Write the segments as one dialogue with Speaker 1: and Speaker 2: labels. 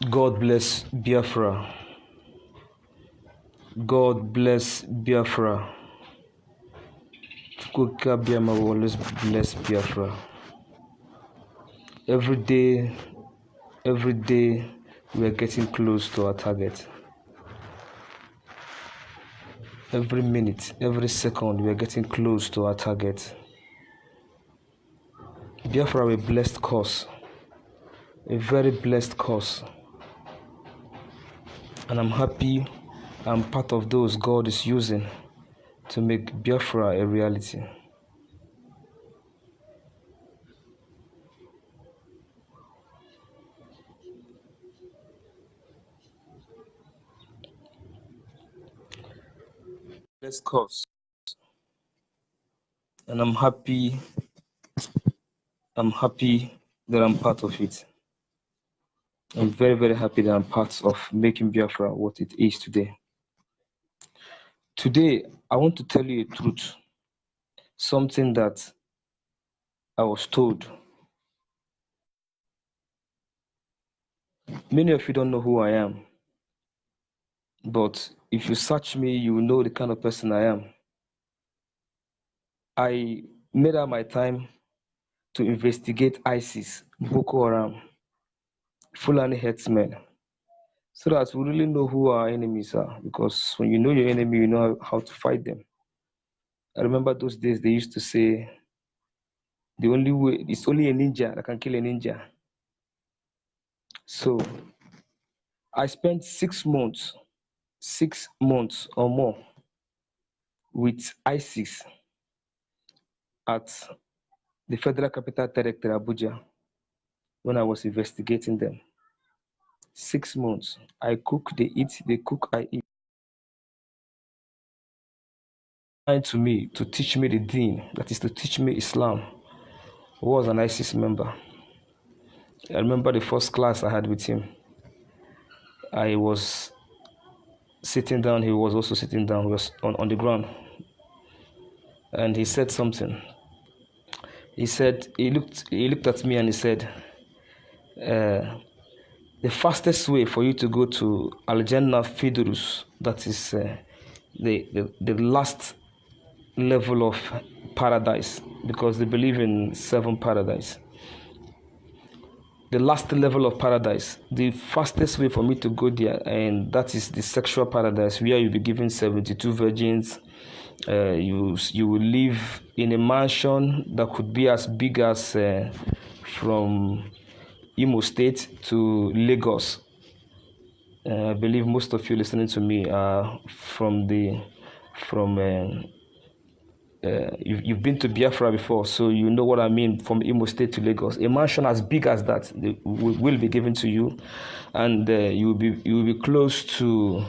Speaker 1: God bless Biafra. God bless Biafra. Chukwuka Biama will always bless Biafra. Every day, we are getting close to our target. Every minute, every second, we are getting close to our target. Biafra, a blessed cause, a very blessed cause. And I'm happy I'm part of those God is using to make Biafra a reality. Blessed cause. And I'm happy that I'm part of it. I'm very, very happy that I'm part of making Biafra what it is today. Today, I want to tell you a truth, something that I was told. Many of you don't know who I am, but if you search me, you will know the kind of person I am. I made out my time to investigate ISIS, Boko Haram, Fulani herdsmen, so that we really know who our enemies are, because when you know your enemy, you know how to fight them. I remember those days they used to say, the only way, it's only a ninja that can kill a ninja. So I spent 6 months or more with ISIS at the Federal Capital Territory, Abuja, when I was investigating them. 6 months. I cook, they eat, they cook, I eat. To me, to teach me the deen, that is to teach me Islam, was an ISIS member. I remember the first class I had with him. I was sitting down, he was also sitting down, he was on the ground. And he said something. He said, he looked at me and he said, the fastest way for you to go to Al-Jannah Fidurus, that is the last level of paradise, because they believe in 7 paradise. The last level of paradise, the fastest way for me to go there, and that is the sexual paradise, where you'll be given 72 virgins. You will live in a mansion that could be as big as from Imo State to Lagos. I believe most of you listening to me are you've been to Biafra before, so you know what I mean, from Imo State to Lagos. A mansion as big as that will be given to you, and you will be close to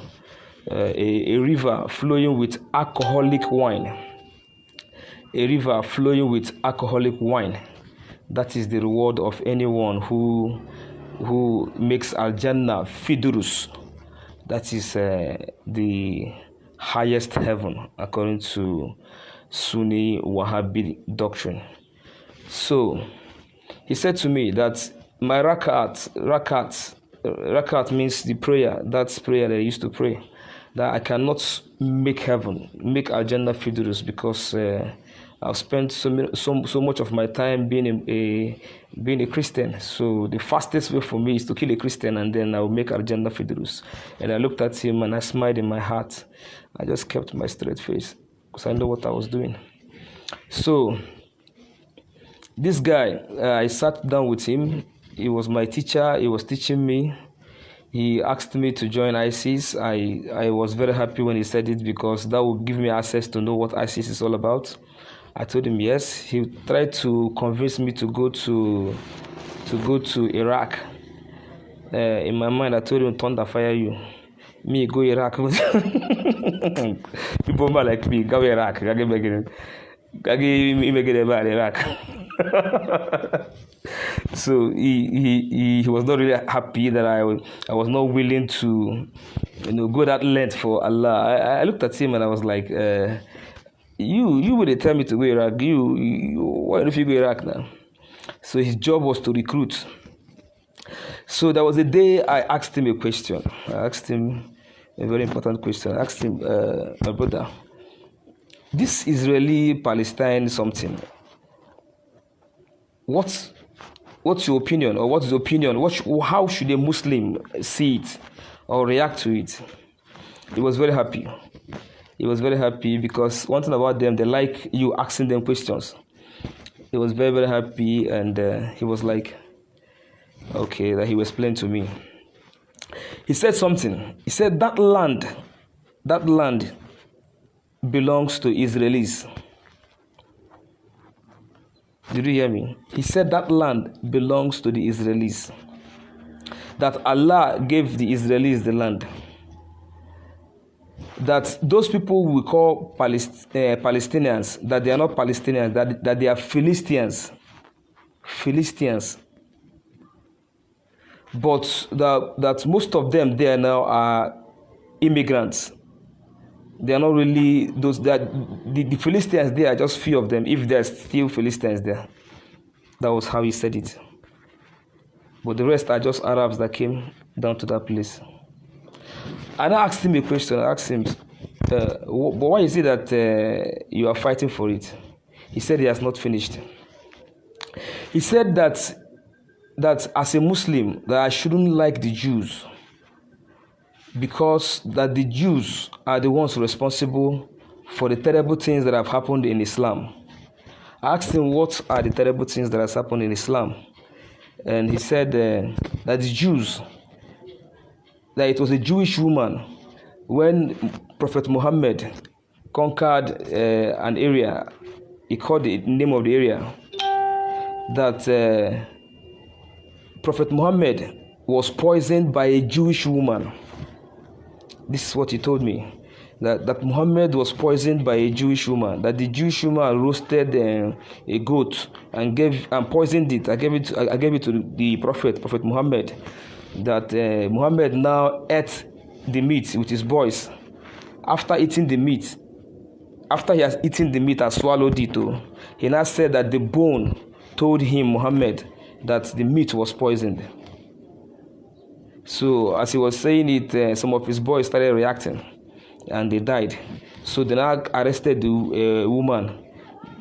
Speaker 1: a river flowing with alcoholic wine. A river flowing with alcoholic wine. That is the reward of anyone who makes Al-Jannah Fidurus. That is the highest heaven according to Sunni Wahhabi doctrine. So he said to me that my rakat means the prayer, that's prayer that I used to pray, that I cannot make Al-Jannah Fidurus, because I've spent so much of my time being a Christian. So the fastest way for me is to kill a Christian, and then I'll make Al-Jannah Fidurus. And I looked at him and I smiled in my heart. I just kept my straight face, because I know what I was doing. So this guy, I sat down with him. He was my teacher. He was teaching me. He asked me to join ISIS. I was very happy when he said it, because that would give me access to know what ISIS is all about. I told him yes. He tried to convince me to go to Iraq. In my mind, I told him, thunder fire you. Me go Iraq. People like me go Iraq. Iraq. So he was not really happy that I was not willing to go that length for Allah. I looked at him and I was like, you would tell me to go Iraq. Why don't you go Iraq now? So his job was to recruit. So there was a day I asked him a question. I asked him a very important question. I asked him, my brother, this Israeli-Palestine something, what's your opinion, or what's the opinion? How should a Muslim see it or react to it? He was very happy. He was very happy because one thing about them, they like you asking them questions. He was very, very happy, and he was like, okay, that he will explain to me. He said something. He said that land belongs to Israelis. Did you hear me? He said that land belongs to the Israelis. That Allah gave the Israelis the land. That those people we call Palestinians, that they are not Palestinians, that they are Philistines. But that most of them there now are immigrants. They are not really those that the Philistines there are just few of them, if there's still Philistines there. That was how he said it. But the rest are just Arabs that came down to that place. And I asked him a question. I asked him, but why is it that you are fighting for it? He said he has not finished. He said that as a Muslim, that I shouldn't like the Jews, because that the Jews are the ones responsible for the terrible things that have happened in Islam. I asked him, what are the terrible things that has happened in Islam? And he said that the Jews, that it was a Jewish woman when Prophet Muhammad conquered an area. He called the name of the area, that Prophet Muhammad was poisoned by a Jewish woman. This is what he told me, that Muhammad was poisoned by a Jewish woman, that the Jewish woman roasted a goat and poisoned it. I gave it to the Prophet Muhammad, that Muhammad now ate the meat with his boys. After eating the meat, after he has eaten the meat and swallowed it, he now said that the bone told him, Muhammad, that the meat was poisoned. So as he was saying it, some of his boys started reacting, and they died. So they now arrested the woman.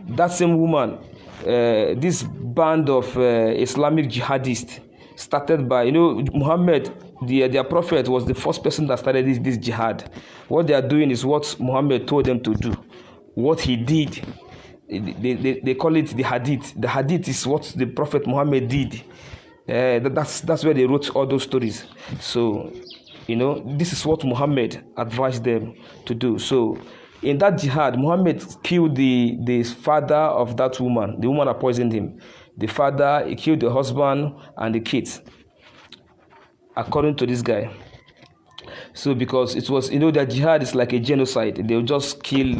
Speaker 1: That same woman, this band of Islamic jihadists, started by, Muhammad, their prophet, was the first person that started this jihad. What they are doing is what Muhammad told them to do. What he did, they call it the hadith. The hadith is what the Prophet Muhammad did. That's where they wrote all those stories. So, this is what Muhammad advised them to do. So, in that jihad, Muhammad killed the father of that woman, the woman that poisoned him. The father, he killed the husband and the kids, according to this guy. So, because it was, that jihad is like a genocide. They will just kill,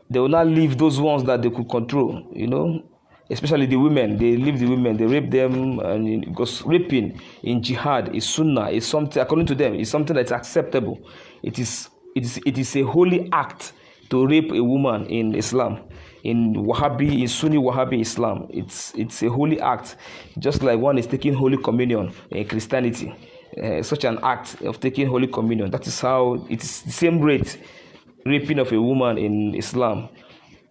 Speaker 1: they will not leave those ones that they could control, especially the women. They leave the women, they rape them, and because raping in jihad is sunnah, is something, according to them, is something that's acceptable. It is a holy act to rape a woman in Islam. In Sunni Wahhabi Islam, it's a holy act, just like one is taking Holy Communion in Christianity. Such an act of taking Holy Communion, that is how it is the same rate raping of a woman in Islam.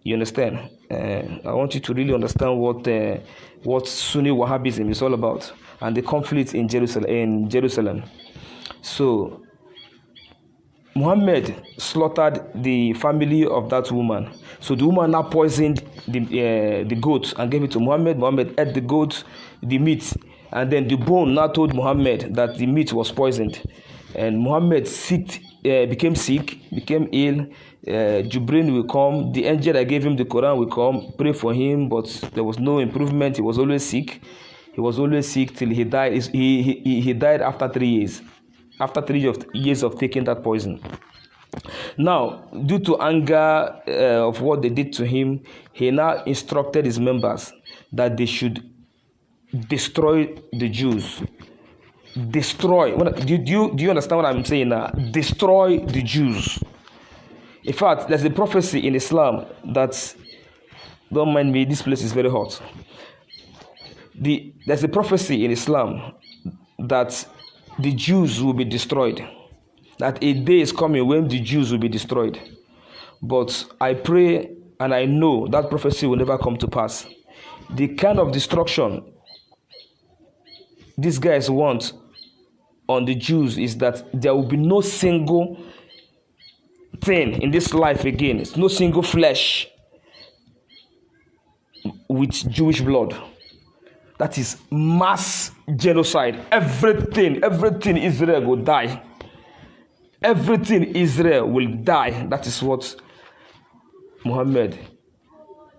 Speaker 1: You understand? I want you to really understand what Sunni Wahhabism is all about, and the conflict in Jerusalem. So Muhammad slaughtered the family of that woman. So the woman now poisoned the goat and gave it to Muhammad. Muhammad ate the goat, the meat, and then the bone now told Muhammad that the meat was poisoned. And Muhammad became sick, became ill. Jibril will come. The angel that gave him the Quran will come, pray for him, but there was no improvement. He was always sick. He was always sick till he died. He died after 3 years. After 3 years of taking that poison. Now, due to anger of what they did to him, he now instructed his members that they should destroy the Jews. Destroy. Do you understand what I'm saying now? Destroy the Jews. In fact, there's a prophecy in Islam that, don't mind me, this place is very hot. There's a prophecy in Islam that the Jews will be destroyed. That a day is coming when the Jews will be destroyed. But I pray and I know that prophecy will never come to pass. The kind of destruction these guys want on the Jews is that there will be no single thing in this life again. It's no single flesh with Jewish blood. That is mass genocide. Everything Israel will die. Everything Israel will die. That is what Muhammad,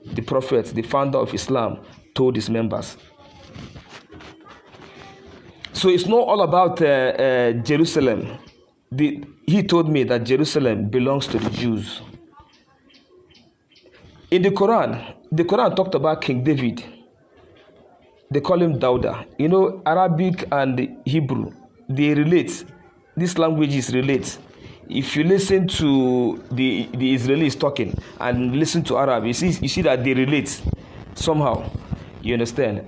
Speaker 1: the prophet, the founder of Islam, told his members. So it's not all about Jerusalem. He told me that Jerusalem belongs to the Jews. In the Quran talked about King David. They call him Dauda. You know, Arabic and Hebrew, they relate. These languages relate. If you listen to the Israelis talking and listen to Arab, you see that they relate somehow. You understand?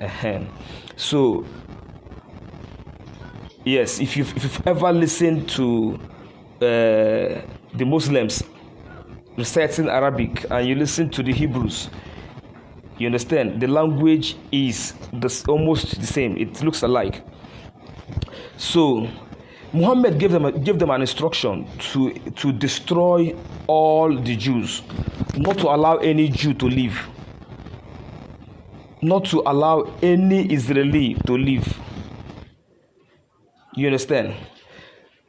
Speaker 1: So, yes, if you've ever listened to the Muslims reciting Arabic and you listen to the Hebrews, you understand? The language is almost the same. It looks alike. So Muhammad gave them an instruction to destroy all the Jews, not to allow any Jew to live, not to allow any Israeli to live. You understand?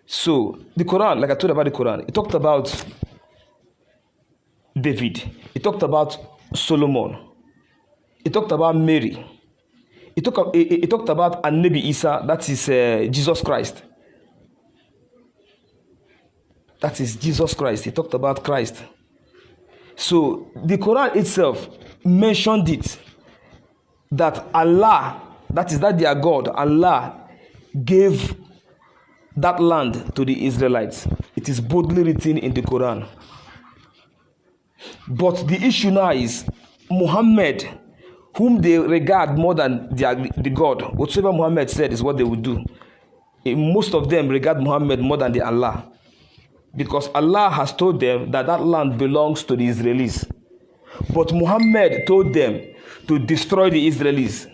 Speaker 1: So the Quran, like I told about the Quran, it talked about David, it talked about Solomon, it talked about Mary, it talked about An-Nabi Isa, that is Jesus Christ. That is Jesus Christ. He talked about Christ. So the Quran itself mentioned it, that Allah, that their God, Allah gave that land to the Israelites. It is boldly written in the Quran. But the issue now is Muhammad, whom they regard more than the God. Whatsoever Muhammad said is what they would do. Most of them regard Muhammad more than the Allah, because Allah has told them that land belongs to the Israelis. But Muhammad told them to destroy the Israelis.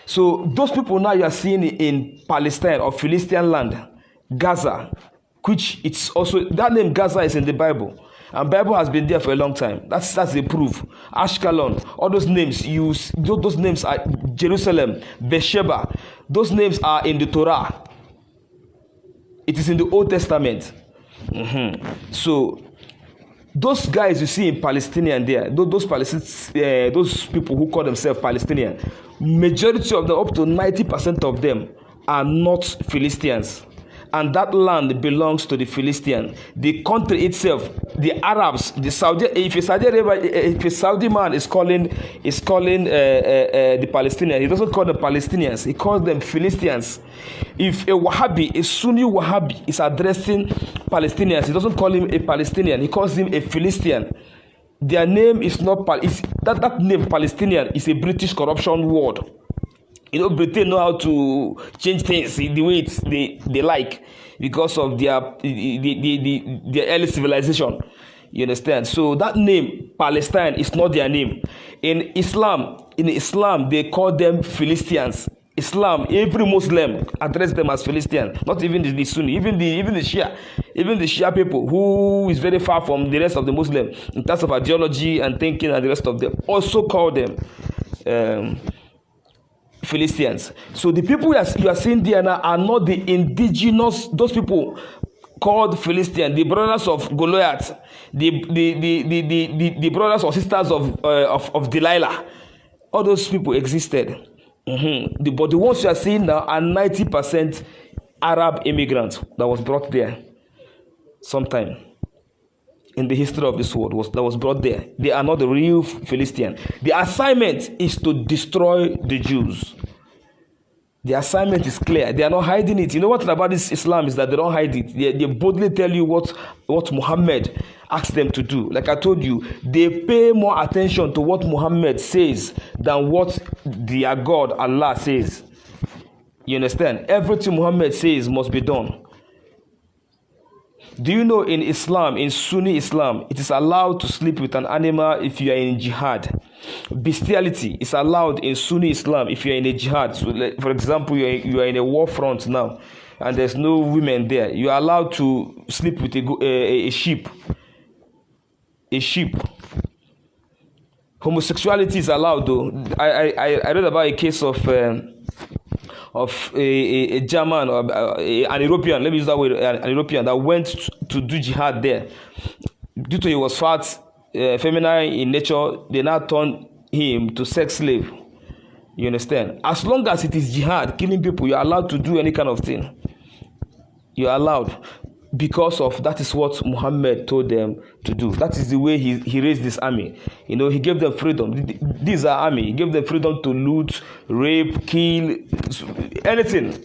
Speaker 1: So those people now you are seeing in Palestine or Philistine land, Gaza, which it's also, that name Gaza is in the Bible. And Bible has been there for a long time. That's the proof. Ashkelon, all those names those names are Jerusalem, Beersheba. Those names are in the Torah. It is in the Old Testament. So those guys you see in Palestinian there, those people who call themselves Palestinian, majority of them, up to 90% of them, are not Philistines. And that land belongs to the Philistines. The country itself, the Arabs, the Saudi. If a Saudi man is calling the Palestinians, he doesn't call them Palestinians. He calls them Philistines. If a Wahhabi, a Sunni Wahhabi, is addressing Palestinians, he doesn't call him a Palestinian. He calls him a Philistine. Their name is not that name Palestinian is a British corruption word. You know, Britain know how to change things the way they like, because of their early civilization. You understand? So that name Palestine is not their name. In Islam, they call them Philistines. Islam, every Muslim address them as Philistines. Not even the Sunni, even the Shia people, who is very far from the rest of the Muslim in terms of ideology and thinking, and the rest of them also call them Philistines. So the people you are seeing there now are not the indigenous, those people called Philistines, the brothers of Goliath, the brothers or sisters of Delilah. All those people existed. But the ones you are seeing now are 90% Arab immigrants that was brought there sometime in the history of this world, that was brought there. They are not the real Philistines. The assignment is to destroy the Jews. The assignment is clear. They are not hiding it. You know what about this Islam is that they don't hide it. They boldly tell you what Muhammad asked them to do. Like I told you, they pay more attention to what Muhammad says than what their God, Allah, says. You understand? Everything Muhammad says must be done. Do you know in Islam, in Sunni Islam, it is allowed to sleep with an animal if you are in jihad? Bestiality is allowed in Sunni Islam if you are in a jihad. So, for example, you are in a war front now, and there's no women there. You are allowed to sleep with a sheep. A sheep. Homosexuality is allowed, though. I read about a case of a German or an European, let me use that word, an European that went to do jihad there. Due to he was fat, feminine in nature, they now turned him to sex slave. You understand? As long as it is jihad, killing people, you are allowed to do any kind of thing. You are allowed. Because of that is what Muhammad told them to do. That is the way he raised this army. You know, he gave them freedom. These are army. He gave them freedom to loot, rape, kill, anything.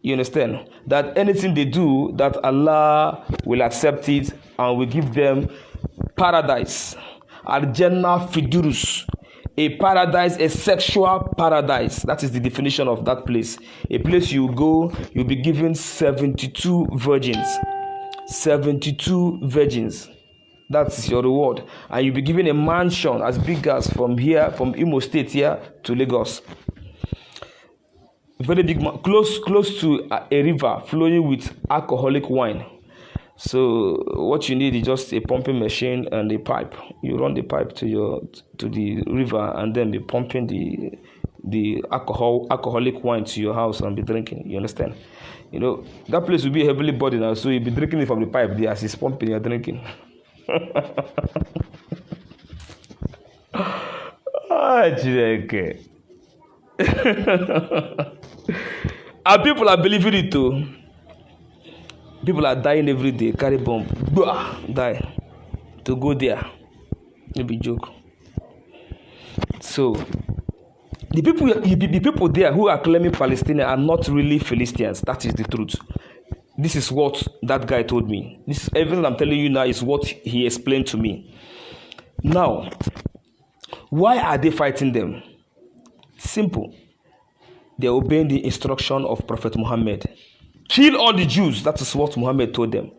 Speaker 1: You understand? That anything they do, that Allah will accept it and will give them paradise. Al-Jannah Fidurus. A paradise, a sexual paradise. That is the definition of that place. A place you go, you'll be given 72 virgins. 72 virgins. That's your reward. And you'll be given a mansion as big as from Imo State here to Lagos. Very big, close to a river flowing with alcoholic wine. So what you need is just a pumping machine and a pipe. You run the pipe to the river and then be pumping the alcoholic wine to your house and be drinking. You understand? You know, that place will be heavily burdened now, so you'll be drinking it from the pipe there as it's pumping, you're drinking. And people are believing it too. People are dying every day, carry bomb, die to go there. Maybe joke. So the people there who are claiming Palestine are not really Philistines. That is the truth. This is what that guy told me. This everything I'm telling you now is what he explained to me. Now, why are they fighting them? Simple. They're obeying the instruction of Prophet Muhammad. Kill all the Jews. That is what Muhammad told them.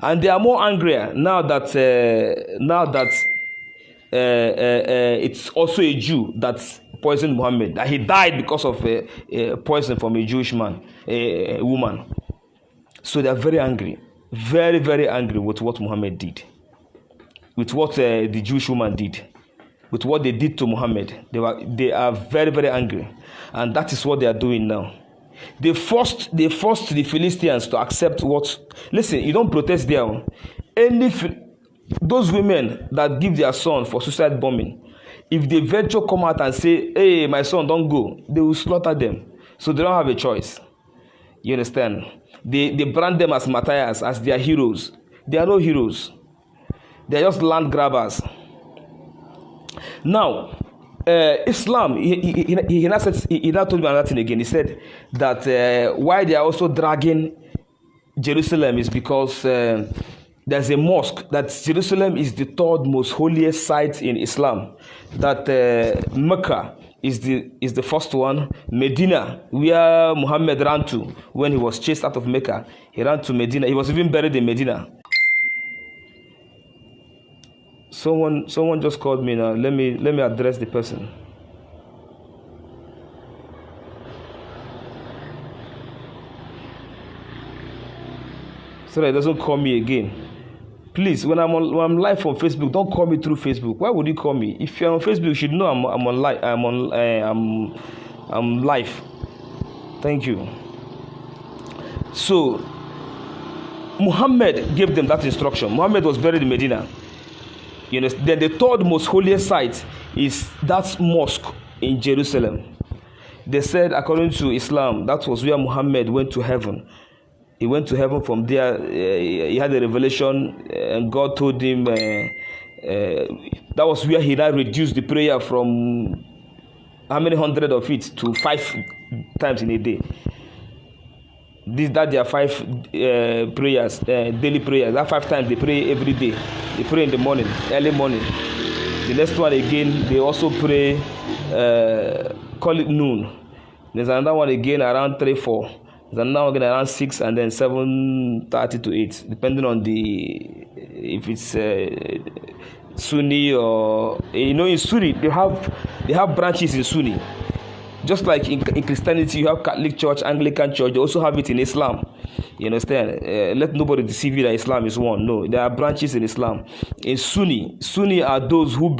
Speaker 1: And they are more angrier now that it's also a Jew that poisoned Muhammad. That he died because of poison from a Jewish man, a woman. So they are very angry. Very, very angry with what Muhammad did. With what the Jewish woman did. With what they did to Muhammad. They are very, very angry. And that is what they are doing now. They forced the Philistines to accept what. Listen, you don't protest there. Those women that give their son for suicide bombing, if they venture come out and say, "Hey, my son, don't go," they will slaughter them. So they don't have a choice. You understand? They brand them as martyrs, as their heroes. They are no heroes. They are just land grabbers. Now, Islam, he now told me another thing again. He said that why they are also dragging Jerusalem is because there's a mosque, that Jerusalem is the third most holiest site in Islam. That Mecca is the first one. Medina, where Muhammad ran to when he was chased out of Mecca, he ran to Medina. He was even buried in Medina. Someone just called me now. Let me address the person. So that it doesn't call me again. Please, when I'm live on Facebook, don't call me through Facebook. Why would you call me? If you're on Facebook, you should know I'm on live. I'm live. Thank you. So Muhammad gave them that instruction. Muhammad was buried in Medina. You know, then the third most holiest site is that mosque in Jerusalem. They said, according to Islam, that was where Muhammad went to heaven. He went to heaven. From there, he had a revelation, and God told him that was where he now reduced the prayer from how many hundred of it to 5 times in a day. That there are 5 prayers, daily prayers. That 5 times they pray every day. They pray in the morning, early morning. The next one again, they also pray, call it noon. There's another one again around 3, 4. There's another one again around 6, and then 7:30 to 8, depending on if it's Sunni or in Sunni they have branches in Sunni. Just like in Christianity, you have Catholic Church, Anglican Church. They also have it in Islam. You understand? Let nobody deceive you that Islam is one. No, there are branches in Islam. In Sunni are those who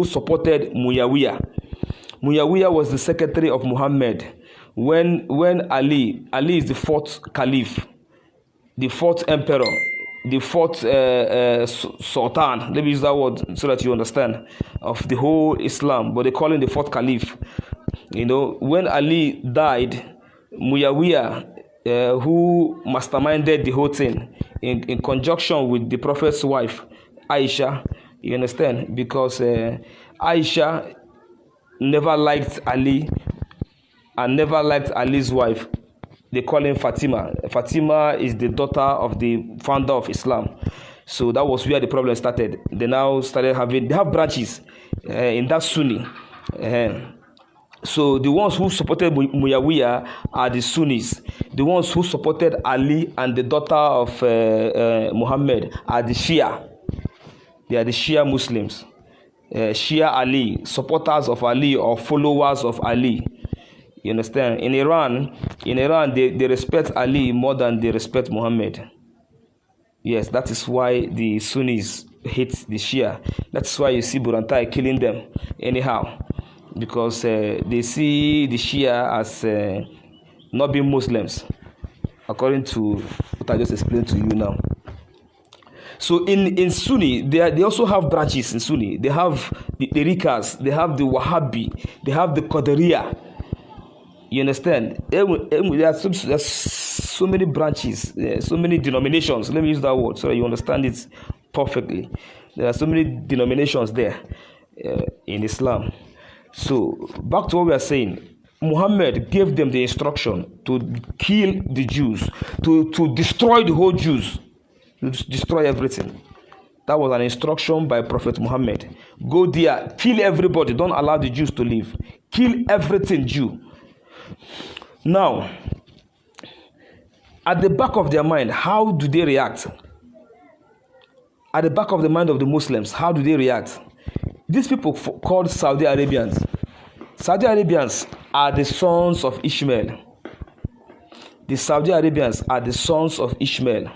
Speaker 1: supported Muawiyah. Muawiyah was the secretary of Muhammad when Ali is the 4th caliph, the 4th emperor, the 4th sultan. Let me use that word so that you understand, of the whole Islam, but they call him the 4th caliph. When Ali died, Muawiyah, who masterminded the whole thing in conjunction with the Prophet's wife, Aisha, you understand, because Aisha never liked Ali and never liked Ali's wife. They call him Fatima. Fatima is the daughter of the founder of Islam. So that was where the problem started. They now started they have branches in that Sunni. So the ones who supported Muawiyah are the Sunnis. The ones who supported Ali and the daughter of Muhammad are the Shia. They are the Shia Muslims. Shia Ali, supporters of Ali or followers of Ali. You understand? In Iran, they respect Ali more than they respect Muhammad. Yes, that is why the Sunnis hate the Shia. That's why you see Burantai killing them anyhow, because they see the Shia as not being Muslims, according to what I just explained to you now. So in Sunni, they also have branches in Sunni. They have the Rikas, they have the Wahhabi, they have the Qadariya. You understand? There's so many branches, so many denominations. Let me use that word so that you understand it perfectly. There are so many denominations there in Islam. So back to what we are saying. Muhammad gave them the instruction to kill the Jews, to destroy the whole Jews, to destroy everything. That was an instruction by Prophet Muhammad. Go there, kill everybody, don't allow the Jews to live. Kill everything Jew. Now, at the back of their mind, how do they react? At the back of the mind of the Muslims, how do they react? These people called Saudi Arabians. Saudi Arabians are the sons of Ishmael. The Saudi Arabians are the sons of Ishmael.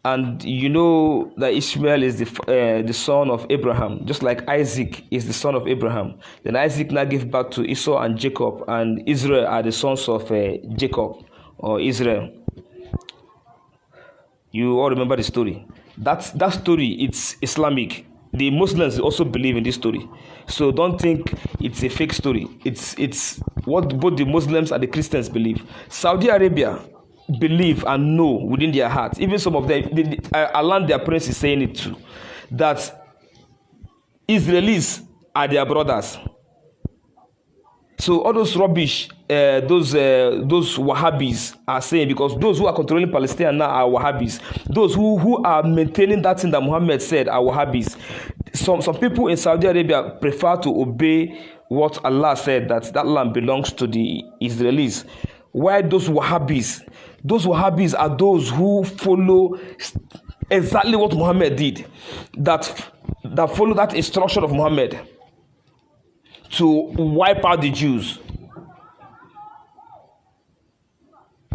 Speaker 1: And you know that Ishmael is the son of Abraham, just like Isaac is the son of Abraham. Then Isaac now gave birth to Esau and Jacob, and Israel are the sons of Jacob or Israel. You all remember the story. That story, it's Islamic. The Muslims also believe in this story. So don't think it's a fake story. It's what both the Muslims and the Christians believe. Saudi Arabia believe and know within their hearts, even some of them, Allah, their prince is saying it too, that Israelis are their brothers. So all those rubbish, those Wahhabis are saying, because those who are controlling Palestine now are Wahhabis. Those who are maintaining that thing that Muhammad said are Wahhabis. Some people in Saudi Arabia prefer to obey what Allah said, that land belongs to the Israelis. Why those Wahhabis are those who follow exactly what Muhammad did, that follow that instruction of Muhammad to wipe out the Jews.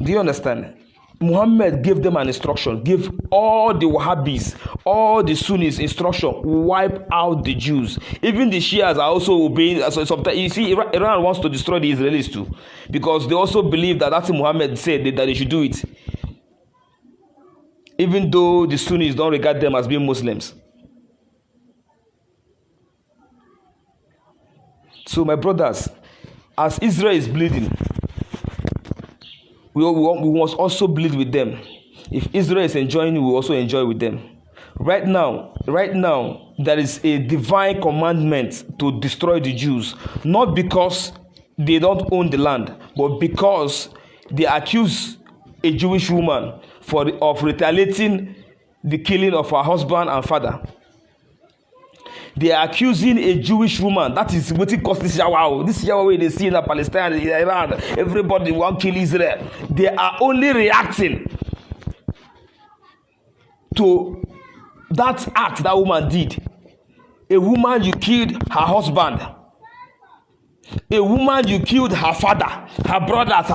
Speaker 1: Do you understand? Muhammad gave them an instruction, give all the Wahhabis, all the Sunnis instruction, wipe out the Jews. Even the Shias are also obeying. So sometimes you see, Iran wants to destroy the Israelis too, because they also believe that that's what Muhammad said, that they should do it. Even though the Sunnis don't regard them as being Muslims. So my brothers, as Israel is bleeding, we must also bleed with them. If Israel is enjoying, we will also enjoy with them. Right now, there is a divine commandment to destroy the Jews, not because they don't own the land, but because they accuse a Jewish woman of retaliating the killing of her husband and father. They are accusing a Jewish woman. That is what it costs this Yahweh. This Yahweh they see in Palestine, in Iran. Everybody want to kill Israel. They are only reacting to that act that woman did. A woman, you killed her husband. A woman, you killed her father, her brothers,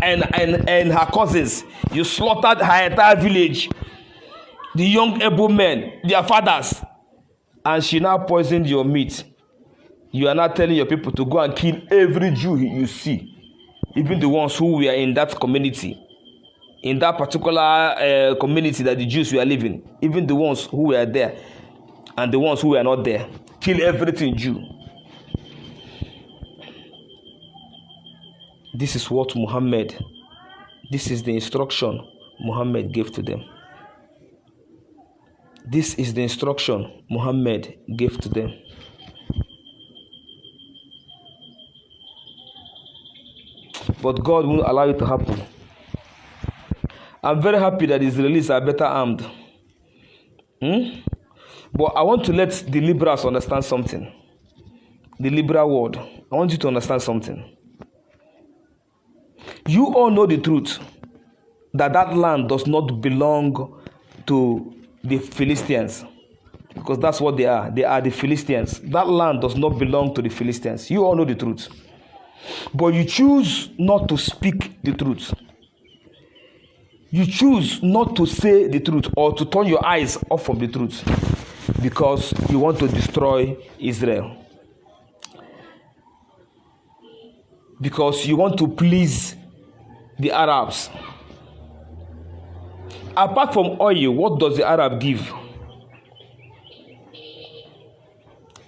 Speaker 1: and her cousins. You slaughtered her entire village. The young able men, their fathers. And she now poisoned your meat. You are now telling your people to go and kill every Jew you see, even the ones who were in that community, in that particular community that the Jews were living, even the ones who were there and the ones who were not there. Kill everything Jew. This is what this is the instruction Muhammad gave to them. This is the instruction Muhammad gave to them. But God won't allow it to happen. I'm very happy that the Israelis are better armed. But I want to let the liberals understand something. The liberal world. I want you to understand something. You all know the truth that that land does not belong to the Philistines, because that's what they are. They are the Philistines. That land does not belong to the Philistines. You all know the truth. But you choose not to speak the truth. You choose not to say the truth or to turn your eyes off from the truth because you want to destroy Israel. Because you want to please the Arabs. Apart from oil, what does the Arab give?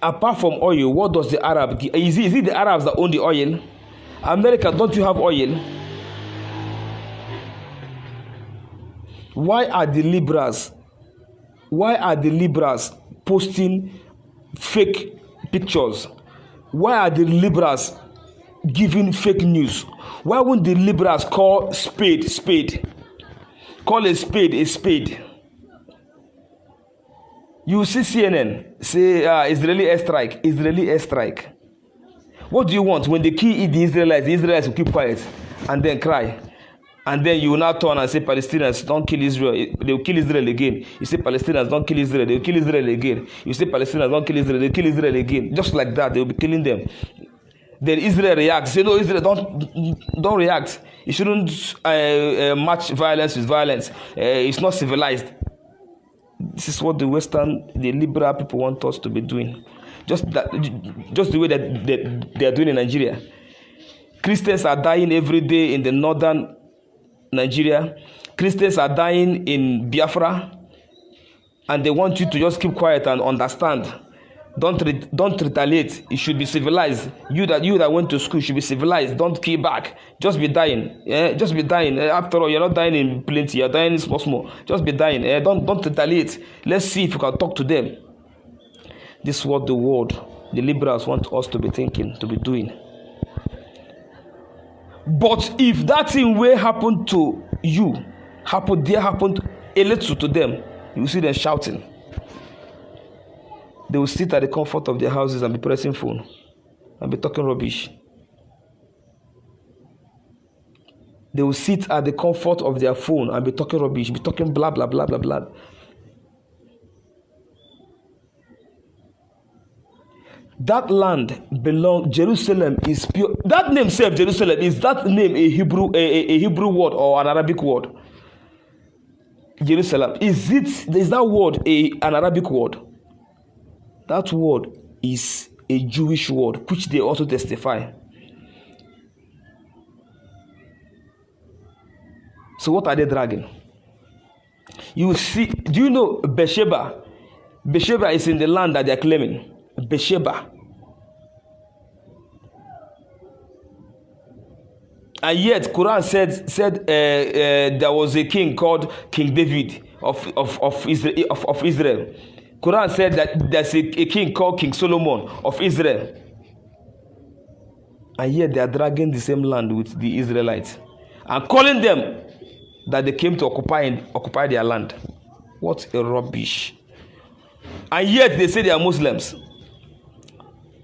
Speaker 1: Apart from oil, what does the Arab give? Is it the Arabs that own the oil? America, don't you have oil? Why are the liberals posting fake pictures? Why are the liberals giving fake news? Why won't the liberals call spade spade? Call a spade a spade. You see CNN say Israeli airstrike, Israeli airstrike. What do you want? When they kill the Israelites will keep quiet and then cry. And then you will now turn and say Palestinians don't kill Israel. They will kill Israel again. You say Palestinians don't kill Israel. They will kill Israel again. You say Palestinians don't kill Israel. They will kill Israel again. Just like that, they will be killing them. Then Israel reacts. Say no, Israel don't react. You shouldn't match violence with violence. It's not civilized. This is what the liberal people want us to be doing. Just the way that they are doing in Nigeria. Christians are dying every day in the northern Nigeria. Christians are dying in Biafra, and they want you to just keep quiet and understand. Don't retaliate. You should be civilized. You that went to school should be civilized. Don't kill back. Just be dying. Just be dying. After all, you're not dying in plenty. You're dying in small. Just be dying. Don't retaliate. Let's see if you can talk to them. This is what the liberals want us to be thinking, to be doing. But if that thing will happen to you, happened a little to them, you will see them shouting. They will sit at the comfort of their houses and be pressing phone and be talking rubbish. They will sit at the comfort of their phone and be talking rubbish, be talking blah, blah, blah, blah, blah. That land belongs, Jerusalem is pure. That name self, Jerusalem, is that name a Hebrew word or an Arabic word? Jerusalem. Is that word an Arabic word? That word is a Jewish word, which they also testify. So what are they dragging? You see, do you know Beersheba? Beersheba is in the land that they are claiming. Beersheba. And yet, Quran said there was a king called King David of Israel. Quran said that there's a king called King Solomon of Israel. And yet they are dragging the same land with the Israelites and calling them that they came to occupy their land. What a rubbish. And yet they say they are Muslims.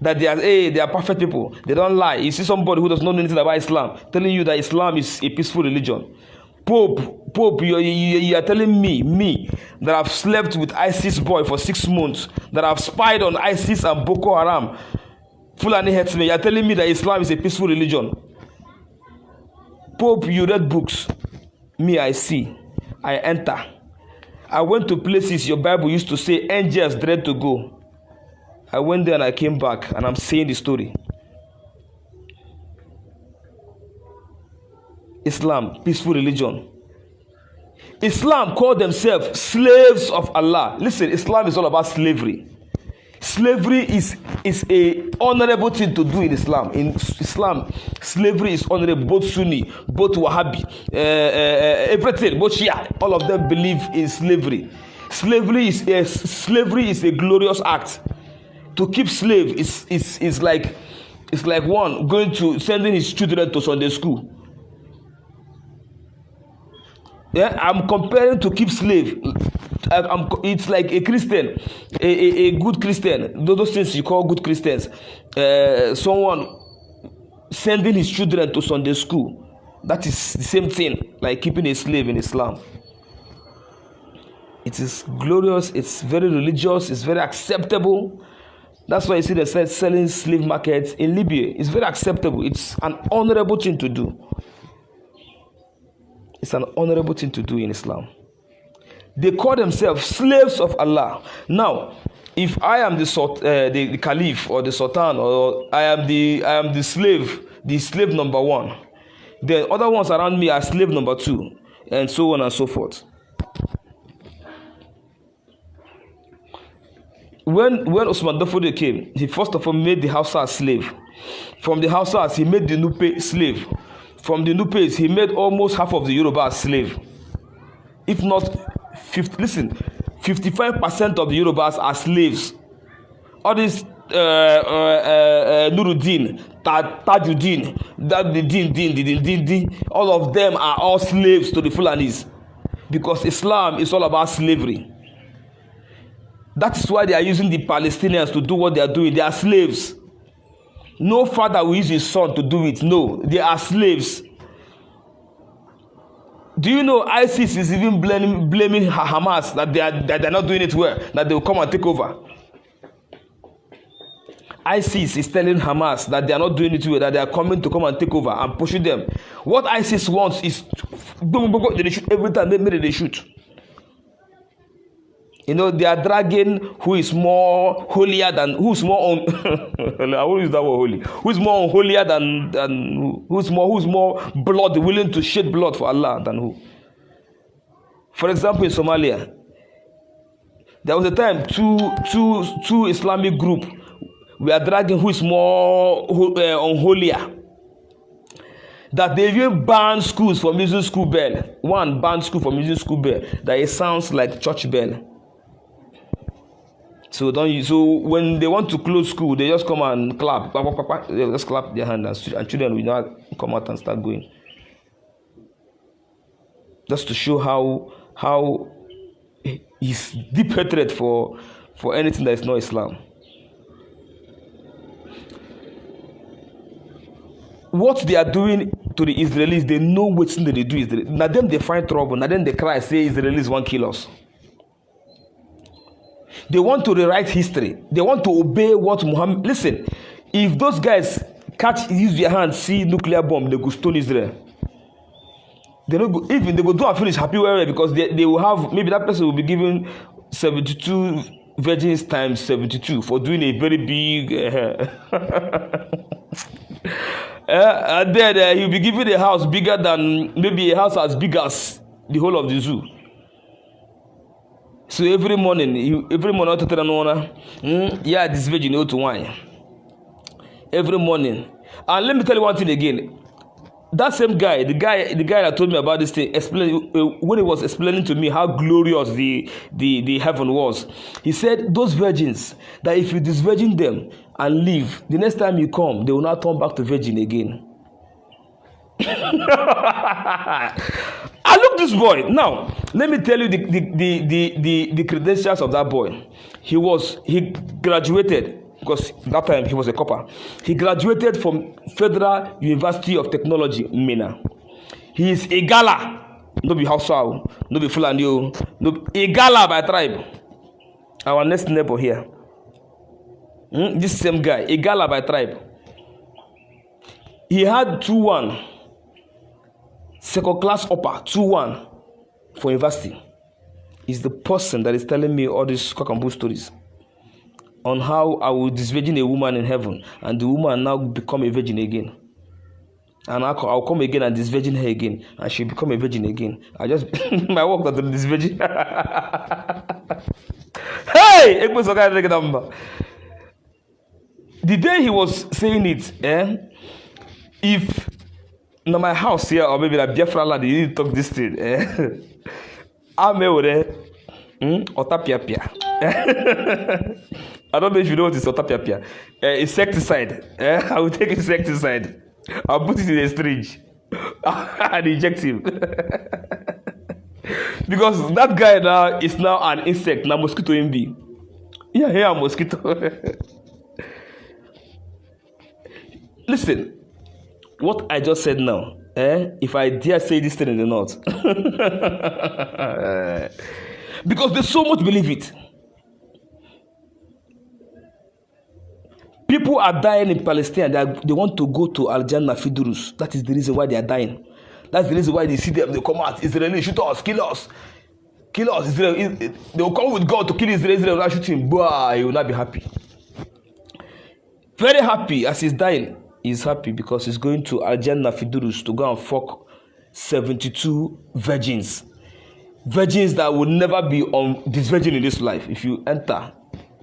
Speaker 1: That they are perfect people. They don't lie. You see somebody who does not know anything about Islam telling you that Islam is a peaceful religion. Pope, you are telling me that I've slept with ISIS boy for 6 months, that I've spied on ISIS and Boko Haram. Fulani hates me. You are telling me that Islam is a peaceful religion. Pope, you read books. Me, I see. I enter. I went to places your Bible used to say angels dread to go. I went there and I came back and I'm saying the story. Islam, peaceful religion. Islam called themselves slaves of Allah. Listen, Islam is all about slavery. Slavery is a honorable thing to do in Islam. In Islam, slavery is honorable. Both Sunni, both Wahhabi, everything, both Shia, all of them believe in slavery. Slavery is a glorious act. To keep slave is like one going to sending his children to Sunday school. Yeah, I'm comparing to keep slave. It's like a Christian, a good Christian. Those things you call good Christians. Someone sending his children to Sunday school. That is the same thing like keeping a slave in Islam. It is glorious. It's very religious. It's very acceptable. That's why you see they selling slave markets in Libya. It's very acceptable. It's an honorable thing to do. It's an honorable thing to do in Islam. They call themselves slaves of Allah. Now, if I am the caliph or the sultan, or I am the slave number one, then other ones around me are slave number two, and so on and so forth. When Usman Dafode came, he first of all made the Hausa a slave. From the Hausas, he made the Nupe slave. From the Nupes, he made almost half of the Yoruba a slave. If not 55% of the Yorubas are slaves. All these Nuruddin, Tajuddin, Din, all of them are all slaves to the Fulanis. Because Islam is all about slavery. That is why they are using the Palestinians to do what they are doing. They are slaves. No father will use his son to do it. No, they are slaves. Do you know ISIS is even blaming Hamas that they are not doing it well, that they will come and take over? ISIS is telling Hamas that they are not doing it well, that they are coming to come and take over and pushing them. What ISIS wants is they shoot every time they shoot. You know, they are dragging who's more unholier than who's more blood, willing to shed blood for Allah than who. For example, in Somalia, there was a time two Islamic group were dragging who is more unholier. That they even banned schools from using school bell. One banned school from using school bell. That it sounds like church bell. So when they want to close school, they just come and clap. They just clap their hand and children will not come out and start going. Just to show how his deep hatred for anything that is not Islam. What they are doing to the Israelis, they know what thing they do. Now them they find trouble. Now then they cry, say Israelis won't kill us. They want to rewrite history. They want to obey what Muhammad. Listen, if those guys use their hands, see nuclear bomb, they go stone Israel. They don't go, even they go do and finish happy well because they will have, maybe that person will be given 72 virgins times 72 for doing a very big and then he'll be given a house bigger than, maybe a house as big as the whole of the zoo. So every morning, yeah, this virgin to wine. Every morning. And let me tell you one thing again. that same guy, the guy that told me about this thing, when he was explaining to me how glorious the heaven was, he said those virgins, that if you disvirgin them and leave, the next time you come, they will not turn back to virgin again. I look this boy. Now, let me tell you the credentials of that boy. He graduated, because that time he was a copper. He graduated from Federal University of Technology, Mina. He is a Gala, no be Hausa, no be Fulani, no a Gala by tribe. Our next neighbor here. This same guy, a Gala by tribe. He had 2-1, second class upper, 2-1 for university. Is the person that is telling me all these cock and bull stories on how I will disvirgin a woman in heaven, and the woman now become a virgin again. And I'll come again and disvirgin her again, and she'll become a virgin again. I just my work that this virgin. Hey, the day he was saying it, if in my house here, or maybe like Biafra land, you need to talk this thing. I'm over Otapiapia. I don't know if you know what is Otapiapia. Insecticide. I will take insecticide. I'll put it in a syringe and inject him. Because that guy now is now an insect, now mosquito MB. Yeah, here mosquito. Listen, what I just said now, if I dare say this thing in the north, because they so much believe it. People are dying in Palestine. They want to go to Al Jannah Fidurus. That is the reason why they are dying. That's the reason why they see them. They come out. Israeli, shoot us, kill us, kill us. Israel, they will come with God to kill Israel. Israel will not shoot him. Boy, he will not be happy. Very happy as he's dying. He's happy because he's going to Al Jannah Fidurus to go and fuck 72 virgins. Virgins that will never be on this virgin in this life. If you enter,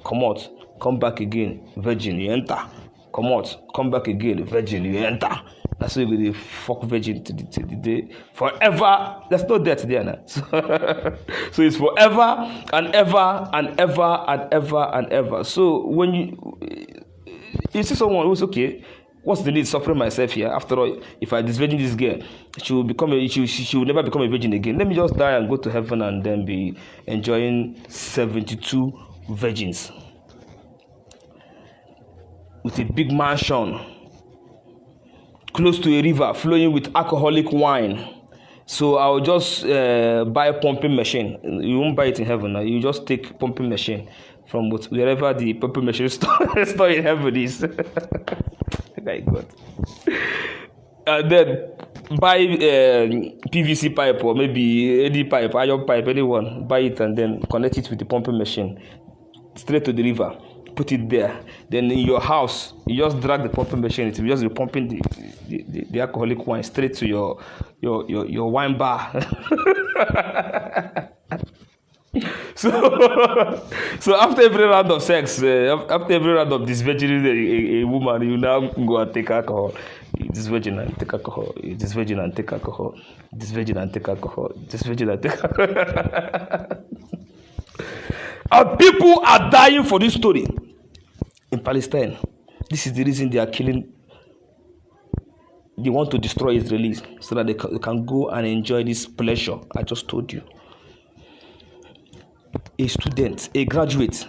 Speaker 1: come out, come back again, virgin, you enter. Come out, come back again, virgin, you enter. That's why we fuck virgin to the day forever. There's no death there now. So it's forever and ever and ever and ever and ever. So when you see someone who's okay, what's the need suffering myself here? After all, if I disvirgin this girl, she will never become a virgin again. Let me just die and go to heaven and then be enjoying 72 virgins with a big mansion close to a river flowing with alcoholic wine. So I'll just buy a pumping machine. You won't buy it in heaven. You just take pumping machine from wherever the pumping machine store in heaven is. My God. And then buy PVC pipe, or maybe any pipe, iron pipe, anyone. Buy it and then connect it with the pumping machine straight to the river. Put it there. Then in your house, you just drag the pumping machine. It will just be pumping the alcoholic wine straight to your wine bar. So after every round of sex, after every round of disvirgining a woman, you now go and take alcohol. Disvirgin and take alcohol. Disvirgin and take alcohol. Disvirgin and take alcohol. Disvirgin and take alcohol. And people are dying for this story in Palestine. This is the reason they are killing. They want to destroy Israelis so that they can go and enjoy this pleasure I just told you. A student, a graduate,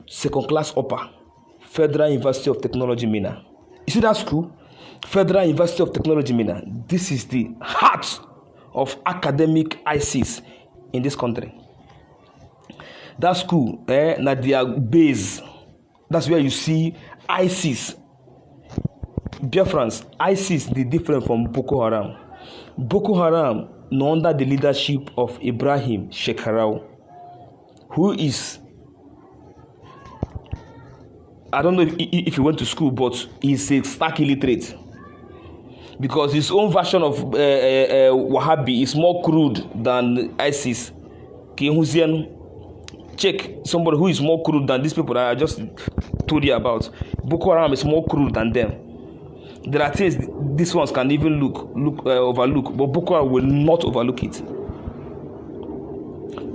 Speaker 1: second class upper, Federal University of Technology, Mina. You see that school? Federal University of Technology, Mina. This is the heart of academic ISIS in this country. That school, na their base. That's where you see ISIS. Biafrans, ISIS is different from Boko Haram. Boko Haram, under the leadership of Ibrahim Shekarau, who is, I don't know if he went to school, but he's a stark illiterate. Because his own version of Wahhabi is more crude than ISIS. Check somebody who is more crude than these people that I just told you about. Boko Haram is more crude than them. There are things these ones can even overlook, but Boko Haram will not overlook it.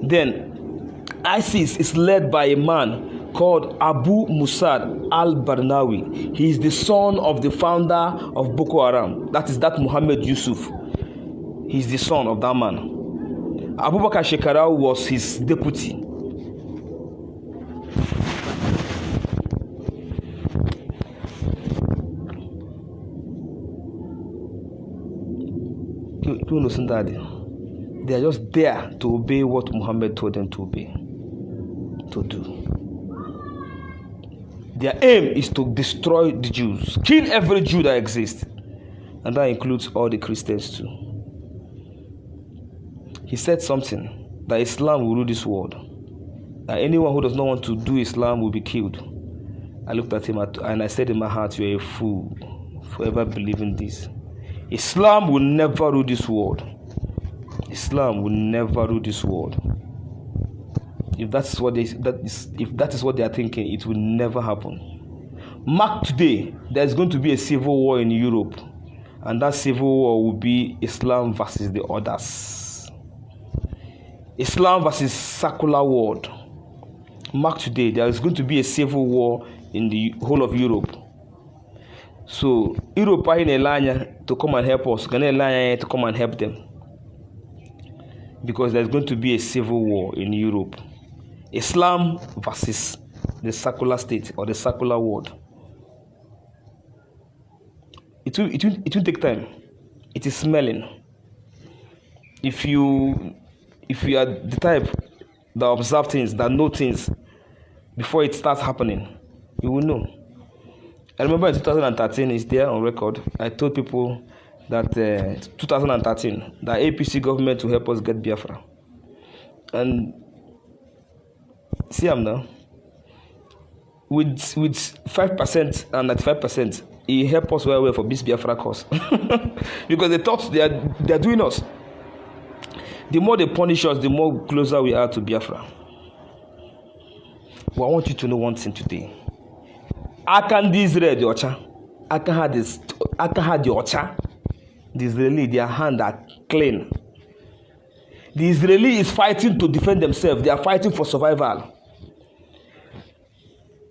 Speaker 1: Then ISIS is led by a man called Abu Musad al-Barnawi. He is the son of the founder of Boko Haram. That is that Muhammad Yusuf. He is the son of that man. Abu Bakr Shekarau was his deputy. They are just there to obey what Muhammad told them to obey, to do. Their aim is to destroy the Jews, kill every Jew that exists, and that includes all the Christians too. He said something, that Islam will rule this world, that anyone who does not want to do Islam will be killed. I looked at him and I said in my heart, you are a fool for ever believing this. Islam will never rule this world. Islam will never rule this world. If that is what they are thinking, it will never happen. Mark today, there is going to be a civil war in Europe, and that civil war will be Islam versus the others. Islam versus secular world. Mark today, there is going to be a civil war in the whole of Europe. So Europe are in Elanya to come and help us. Elanya to come and help them, because there's going to be a civil war in Europe. Islam versus the secular state or the secular world. It will take time. It is smelling. If you are the type that observe things, that know things before it starts happening, you will know. I remember in 2013, it's there on record, I told people that 2013, the APC government will help us get Biafra. And see them now. With 5% and 95%, it helped us well for this Biafra cause. Because they thought they are doing us. The more they punish us, the more closer we are to Biafra. But I want you to know one thing today. I can Israel the Ocha. I can have the Ocha. The Israeli, their hands are clean. The Israeli is fighting to defend themselves. They are fighting for survival.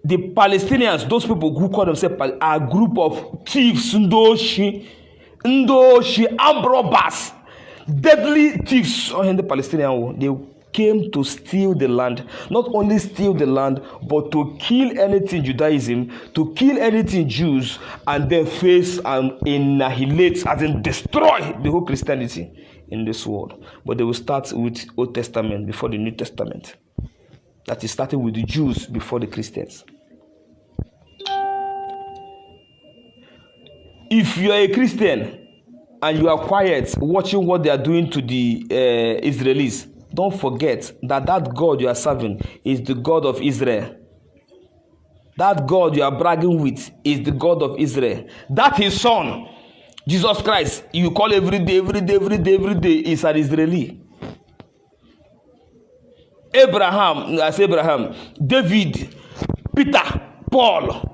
Speaker 1: The Palestinians, those people who call themselves, are a group of thieves, ndoshi, armed deadly thieves. In the Palestinian, they came to steal the land. Not only steal the land, but to kill anything Judaism, to kill anything Jews, and then face and annihilate, as in destroy the whole Christianity in this world. But they will start with Old Testament before the New Testament. That is starting with the Jews before the Christians. If you are a Christian and you are quiet watching what they are doing to the Israelis, don't forget that God you are serving is the God of Israel. That God you are bragging with is the God of Israel. That his son, Jesus Christ, you call every day, is an Israeli. Abraham, David, Peter, Paul,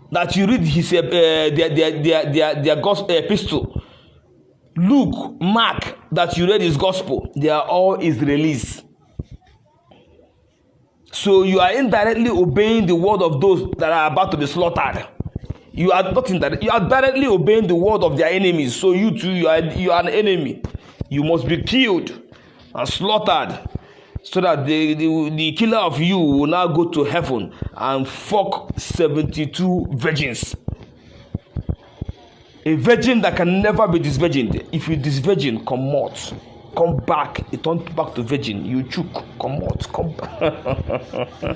Speaker 1: that you read his their gospel epistle, Luke, Mark, that you read his gospel, they are all Israelis. So you are indirectly obeying the word of those that are about to be slaughtered. You are not indirectly, you are directly obeying the word of their enemies. So you too, you are an enemy. You must be killed and slaughtered, so that the killer of you will now go to heaven and fuck 72 virgins. A virgin that can never be disvirgined. If you disvirgin, come out. Come back. You turn back to virgin. You choke. Come out. Come back.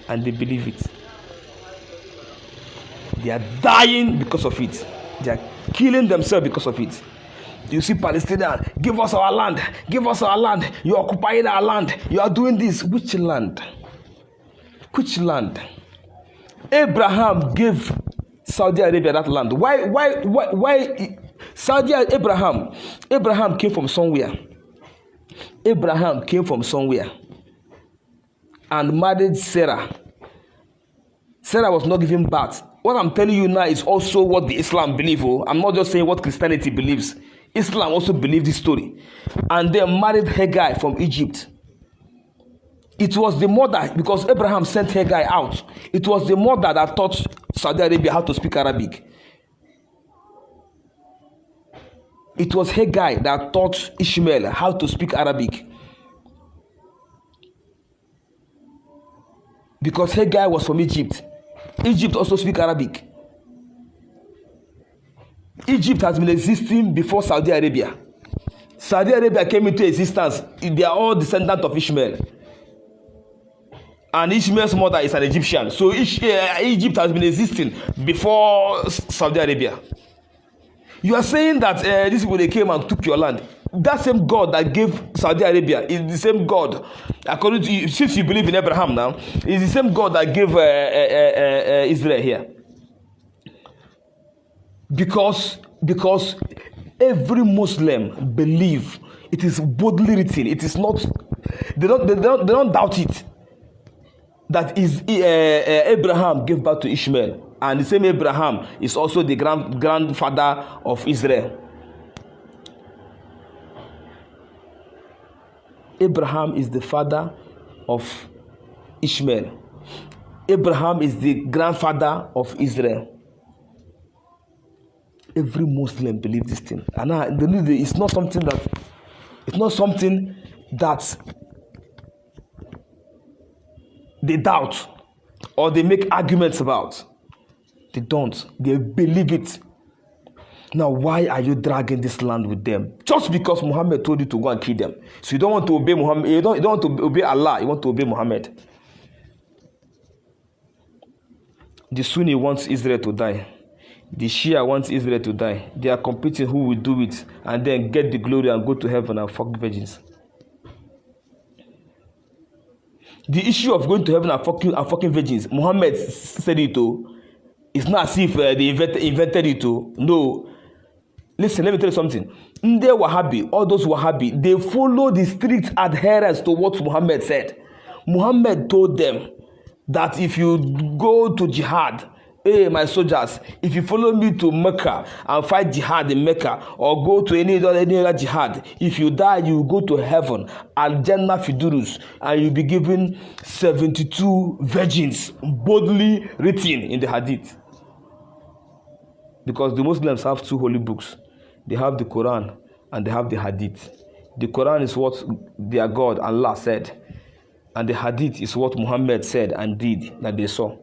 Speaker 1: And they believe it. They are dying because of it. They are killing themselves because of it. You see Palestinians, give us our land. Give us our land. You are occupying our land. You are doing this. Which land? Which land? Abraham gave Saudi Arabia that land. Why Saudi Abraham came from somewhere. Abraham came from somewhere and married Sarah. Sarah was not given birth. What I'm telling you now is also what the Islam believe. Oh, I'm not just saying what Christianity believes. Islam also believes this story. And they married Hagar from Egypt. It was the mother, because Abraham sent Hagar out. It was the mother that taught Saudi Arabia how to speak Arabic. It was Hagar that taught Ishmael how to speak Arabic. Because Hagar was from Egypt. Egypt also speaks Arabic. Egypt has been existing before Saudi Arabia. Saudi Arabia came into existence. They are all descendants of Ishmael. And Ishmael's mother is an Egyptian. So Egypt has been existing before Saudi Arabia. You are saying that these people, they came and took your land. That same God that gave Saudi Arabia is the same God, according to you, since you believe in Abraham now, is the same God that gave Israel here. Because every Muslim believe, it is boldly written. It is not. They don't doubt it. That is Abraham gave birth to Ishmael, and the same Abraham is also the grandfather of Israel. Abraham is the father of Ishmael. Abraham is the grandfather of Israel. Every Muslim believes this thing, and it's not something that they doubt or they make arguments about. They don't. They believe it. Now, why are you dragging this land with them? Just because Muhammad told you to go and kill them. So you don't want to obey Muhammad. You don't want to obey Allah. You want to obey Muhammad. The Sunni wants Israel to die. The Shia wants Israel to die. They are competing who will do it and then get the glory and go to heaven and fuck virgins. The issue of going to heaven and fucking virgins, Muhammad said it too. It's not as if they invented it too. No. Listen, let me tell you something. They Wahhabi, all those Wahhabi, they follow the strict adherence to what Muhammad said. Muhammad told them that if you go to jihad, hey, my soldiers, if you follow me to Mecca and fight jihad in Mecca, or go to any other jihad, if you die, you go to heaven, Al-Jannah Fidurus, and you'll be given 72 virgins, boldly written in the hadith. Because the Muslims have two holy books. They have the Quran and they have the hadith. The Quran is what their God, Allah, said. And the hadith is what Muhammad said and did that they saw.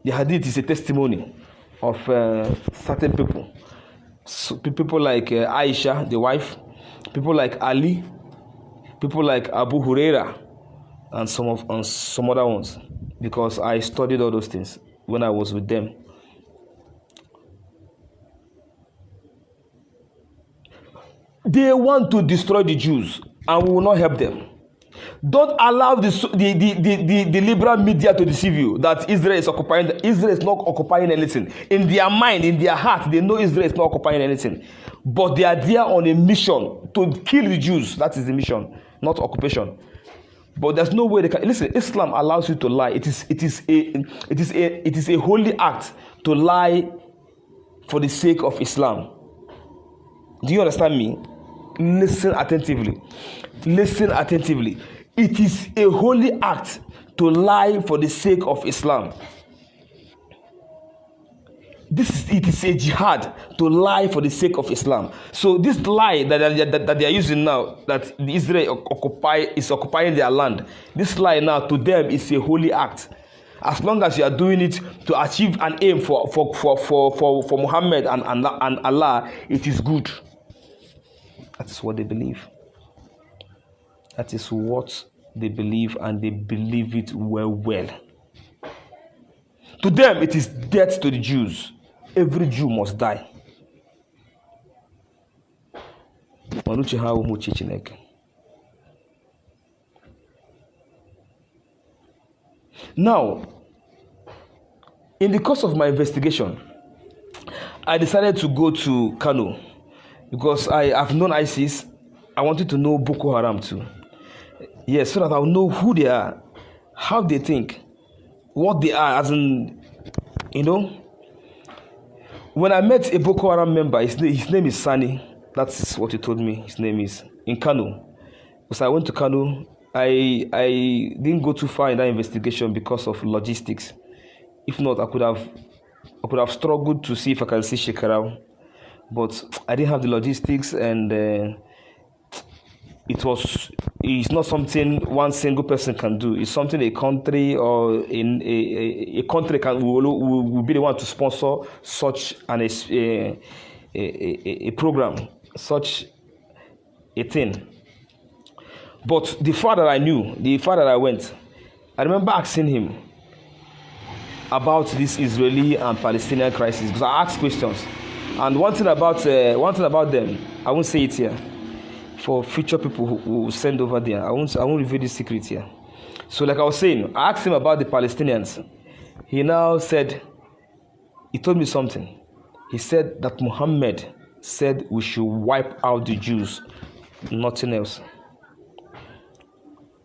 Speaker 1: The hadith is a testimony of certain people. So people like Aisha, the wife, people like Ali, people like Abu Huraira, and some other ones. Because I studied all those things when I was with them. They want to destroy the Jews, and we will not help them. Don't allow the liberal media to deceive you that Israel is occupying. Israel is not occupying anything. In their mind, in their heart, they know Israel is not occupying anything. But they are there on a mission to kill the Jews. That is the mission, not occupation. But there's no way they can. Listen, Islam allows you to lie. It is a holy act to lie for the sake of Islam. Do you understand me? Listen attentively. Listen attentively. It is a holy act to lie for the sake of Islam. It is a jihad to lie for the sake of Islam. So this lie that they are using now, that Israel is occupying their land, this lie now to them is a holy act. As long as you are doing it to achieve an aim for Muhammad and Allah, it is good. That is what they believe. That is what they believe, and they believe it well. To them, it is death to the Jews. Every Jew must die. Now, in the course of my investigation, I decided to go to Kano because I have known ISIS. I wanted to know Boko Haram too. Yes, so that I'll know who they are how they think, what they are, as in, when I met a Boko Haram member, his name is Sani. That's what he told me. His name is in Kano. Because I went to Kano, I didn't go too far in that investigation because of logistics. If not, I could have struggled to see if I can see Shekarau, but I didn't have the logistics, and it's not something one single person can do. It's something a country or in a country will be the one to sponsor such a program, such a thing. But the father I knew, the father I went, I remember asking him about this Israeli and Palestinian crisis, because I asked questions. And one thing about them, I won't say it here, for future people who will send over there. I won't reveal this secret here. So like I was saying, I asked him about the Palestinians. He now said, he told me something. He said that Muhammad said we should wipe out the Jews, nothing else.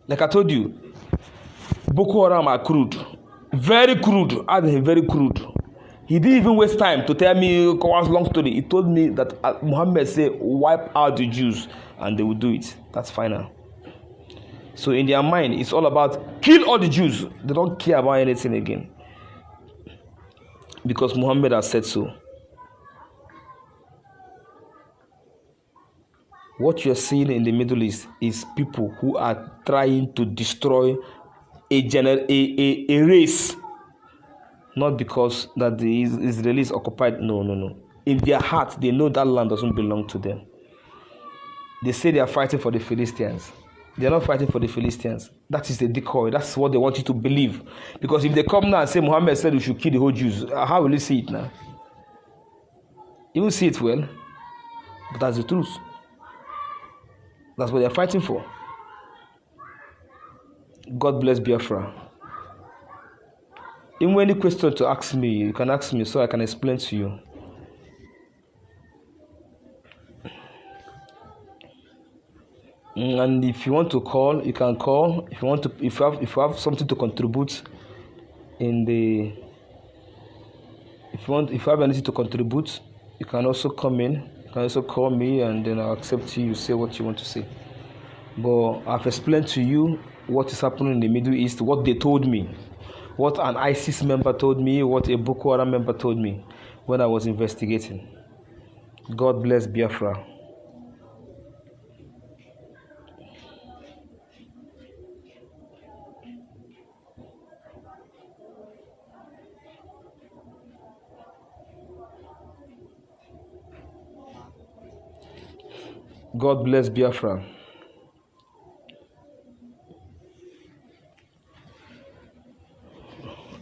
Speaker 1: Like I told you, Boko Haram are crude. Very crude. Very crude. He didn't even waste time to tell me a long story. He told me that Muhammad said wipe out the Jews, and they will do it. That's final. So in their mind, it's all about kill all the Jews. They don't care about anything again, because Muhammad has said so. What you're seeing in the Middle East is people who are trying to destroy a race, not because that the Israelis occupied. No. In their heart, they know that land doesn't belong to them. They say they are fighting for the Philistines. They are not fighting for the Philistines. That is the decoy. That's what they want you to believe. Because if they come now and say Muhammad said we should kill the whole Jews, how will you see it now? You will see it well, but that's the truth. That's what they're fighting for. God bless Biafra. If any question to ask me, you can ask me so I can explain to you. And if you want to call, you can call. If you have something to contribute in the, if you have anything to contribute, you can also come in. You can also call me, and then I'll accept you. You say what you want to say. But I've explained to you what is happening in the Middle East, what they told me, what an ISIS member told me, what a Boko Haram member told me when I was investigating. God bless Biafra. God bless Biafra.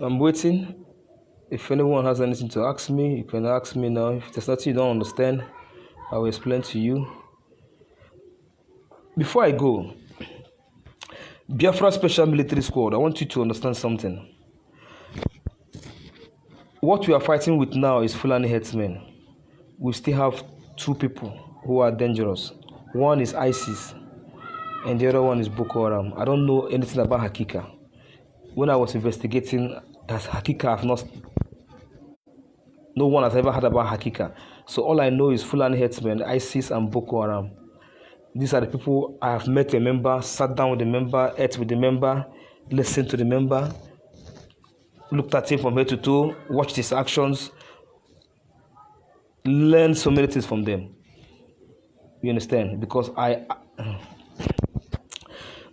Speaker 1: I'm waiting. If anyone has anything to ask me, you can ask me now. If there's nothing you don't understand, I will explain to you. Before I go, Biafra Special Military Squad, I want you to understand something. What we are fighting with now is Fulani headsmen. We still have two people who are dangerous. One is ISIS, and the other one is Boko Haram. I don't know anything about Hakika. When I was investigating, as Hakika, no one has ever heard about Hakika. So all I know is Fulani headsmen, ISIS, and Boko Haram. These are the people I have met a member, sat down with the member, ate with the member, listened to the member, looked at him from head to toe, watched his actions, learned so many things from them. You understand? Because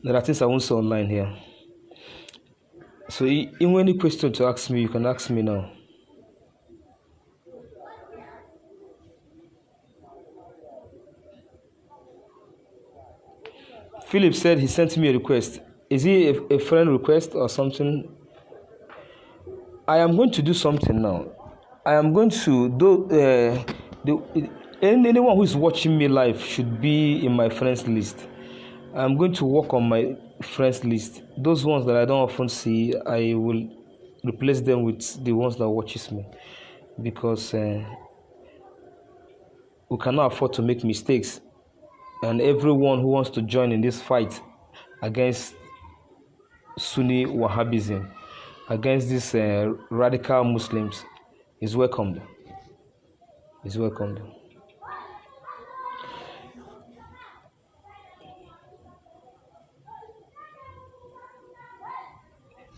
Speaker 1: there are things I won't say online here. So if any question to ask me, you can ask me now. Philip said he sent me a request. Is he a friend request or something? I am going to do something now. I am going to do anyone who is watching me live should be in my friends list. I'm going to work on my friends list. Those ones that I don't often see, I will replace them with the ones that watches me, because we cannot afford to make mistakes. And everyone who wants to join in this fight against Sunni Wahhabism, against these radical Muslims is welcomed. Is welcomed.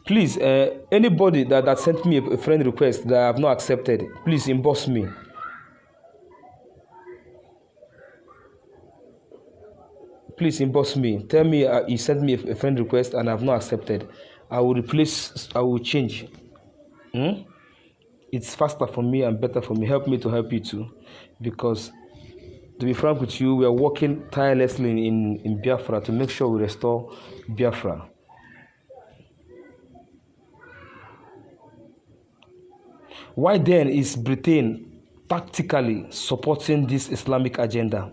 Speaker 1: Please, anybody that sent me a friend request that I have not accepted, please inbox me. Please inbox me. Tell me you sent me a friend request and I have not accepted. I will replace, I will change. It's faster for me and better for me. Help me to help you too. Because, to be frank with you, we are working tirelessly in Biafra to make sure we restore Biafra. Why then is Britain tactically supporting this Islamic agenda?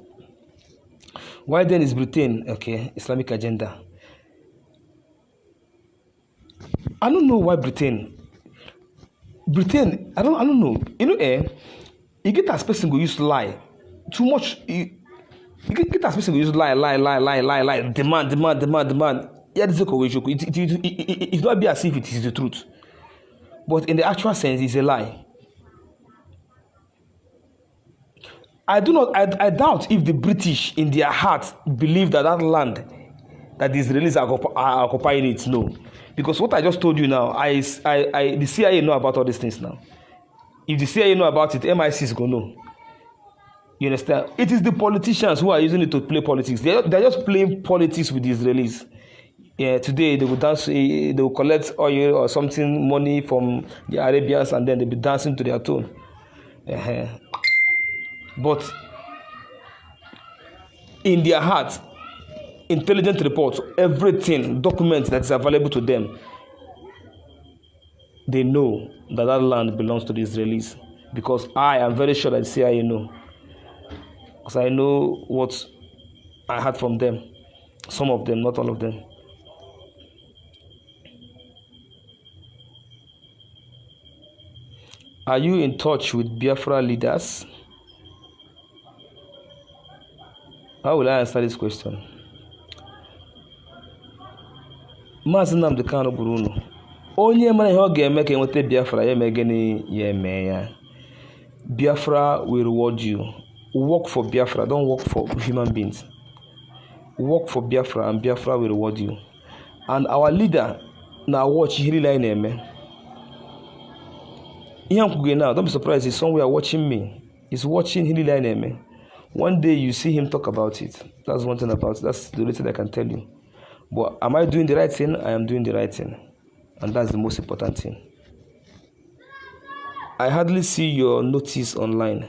Speaker 1: Why then is Britain, Islamic agenda? I don't know why Britain, I don't know. You know, you get as person go use lie too much. You get as person go use lie, demand. Yeah, this is it not be as if it is the truth. But in the actual sense, it's a lie. I doubt if the British, in their heart, believe that land that the Israelis are occupying it. No, because what I just told you now, the CIA know about all these things now. If the CIA know about it, MI6 is gonna know. You understand? It is the politicians who are using it to play politics. They're just playing politics with the Israelis. Yeah, today they will dance, they will collect oil or something, money from the Arabians, and then they'll be dancing to their tune. But in their heart, intelligent reports, everything, documents that is available to them, they know that land belongs to the Israelis. Because I am very sure that the CIA know. Because I know what I heard from them. Some of them, not all of them. Are you in touch with Biafra leaders? How will I answer this question? Maazị Nnamdi Kanu Bruno. Onye mara ihe ọ ga-eme ka enweta Biafra ya eme gịnị ya eme ya. Biafra will reward you. Work for Biafra, don't work for human beings. Work for Biafra and Biafra will reward you. And our leader now watch ihe niile anyị na-eme. Ihe m kwugo now, don't be surprised, he's somewhere watching me. He's watching ihe niile anyị na-eme. One day you see him talk about it. That's one thing about it. That's the only thing I can tell you. But am I doing the right thing? I am doing the right thing. And that's the most important thing. I hardly see your notice online.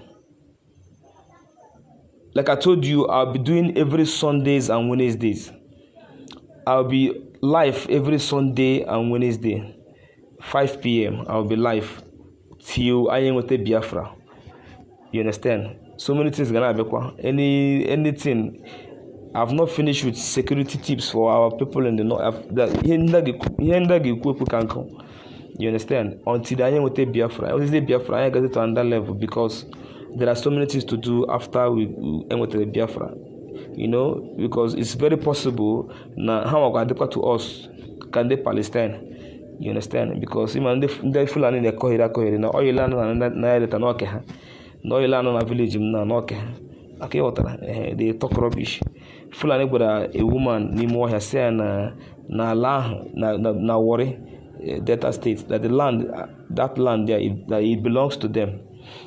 Speaker 1: Like I told you, I'll be doing every Sundays and Wednesdays. I'll be live every Sunday and Wednesday. 5 p.m. I'll be live till I am with the Biafra. You understand? So many things gonna happen. Anything. I've not finished with security tips for our people in the north. You understand? Until I am with the Biafra. I the Biafra, I get it to another level because there are so many things to do after we end with the Biafra. You know, because it's very possible now how I got to us can they Palestine. You understand? Because even they feel in the Kohira now all you learn and no you learn on a village no okay water they talk rubbish. Fulani gwara a woman n'ime ọhịa sị ya na ala ahụ na Warri Delta State that the land that land there that it belongs to them.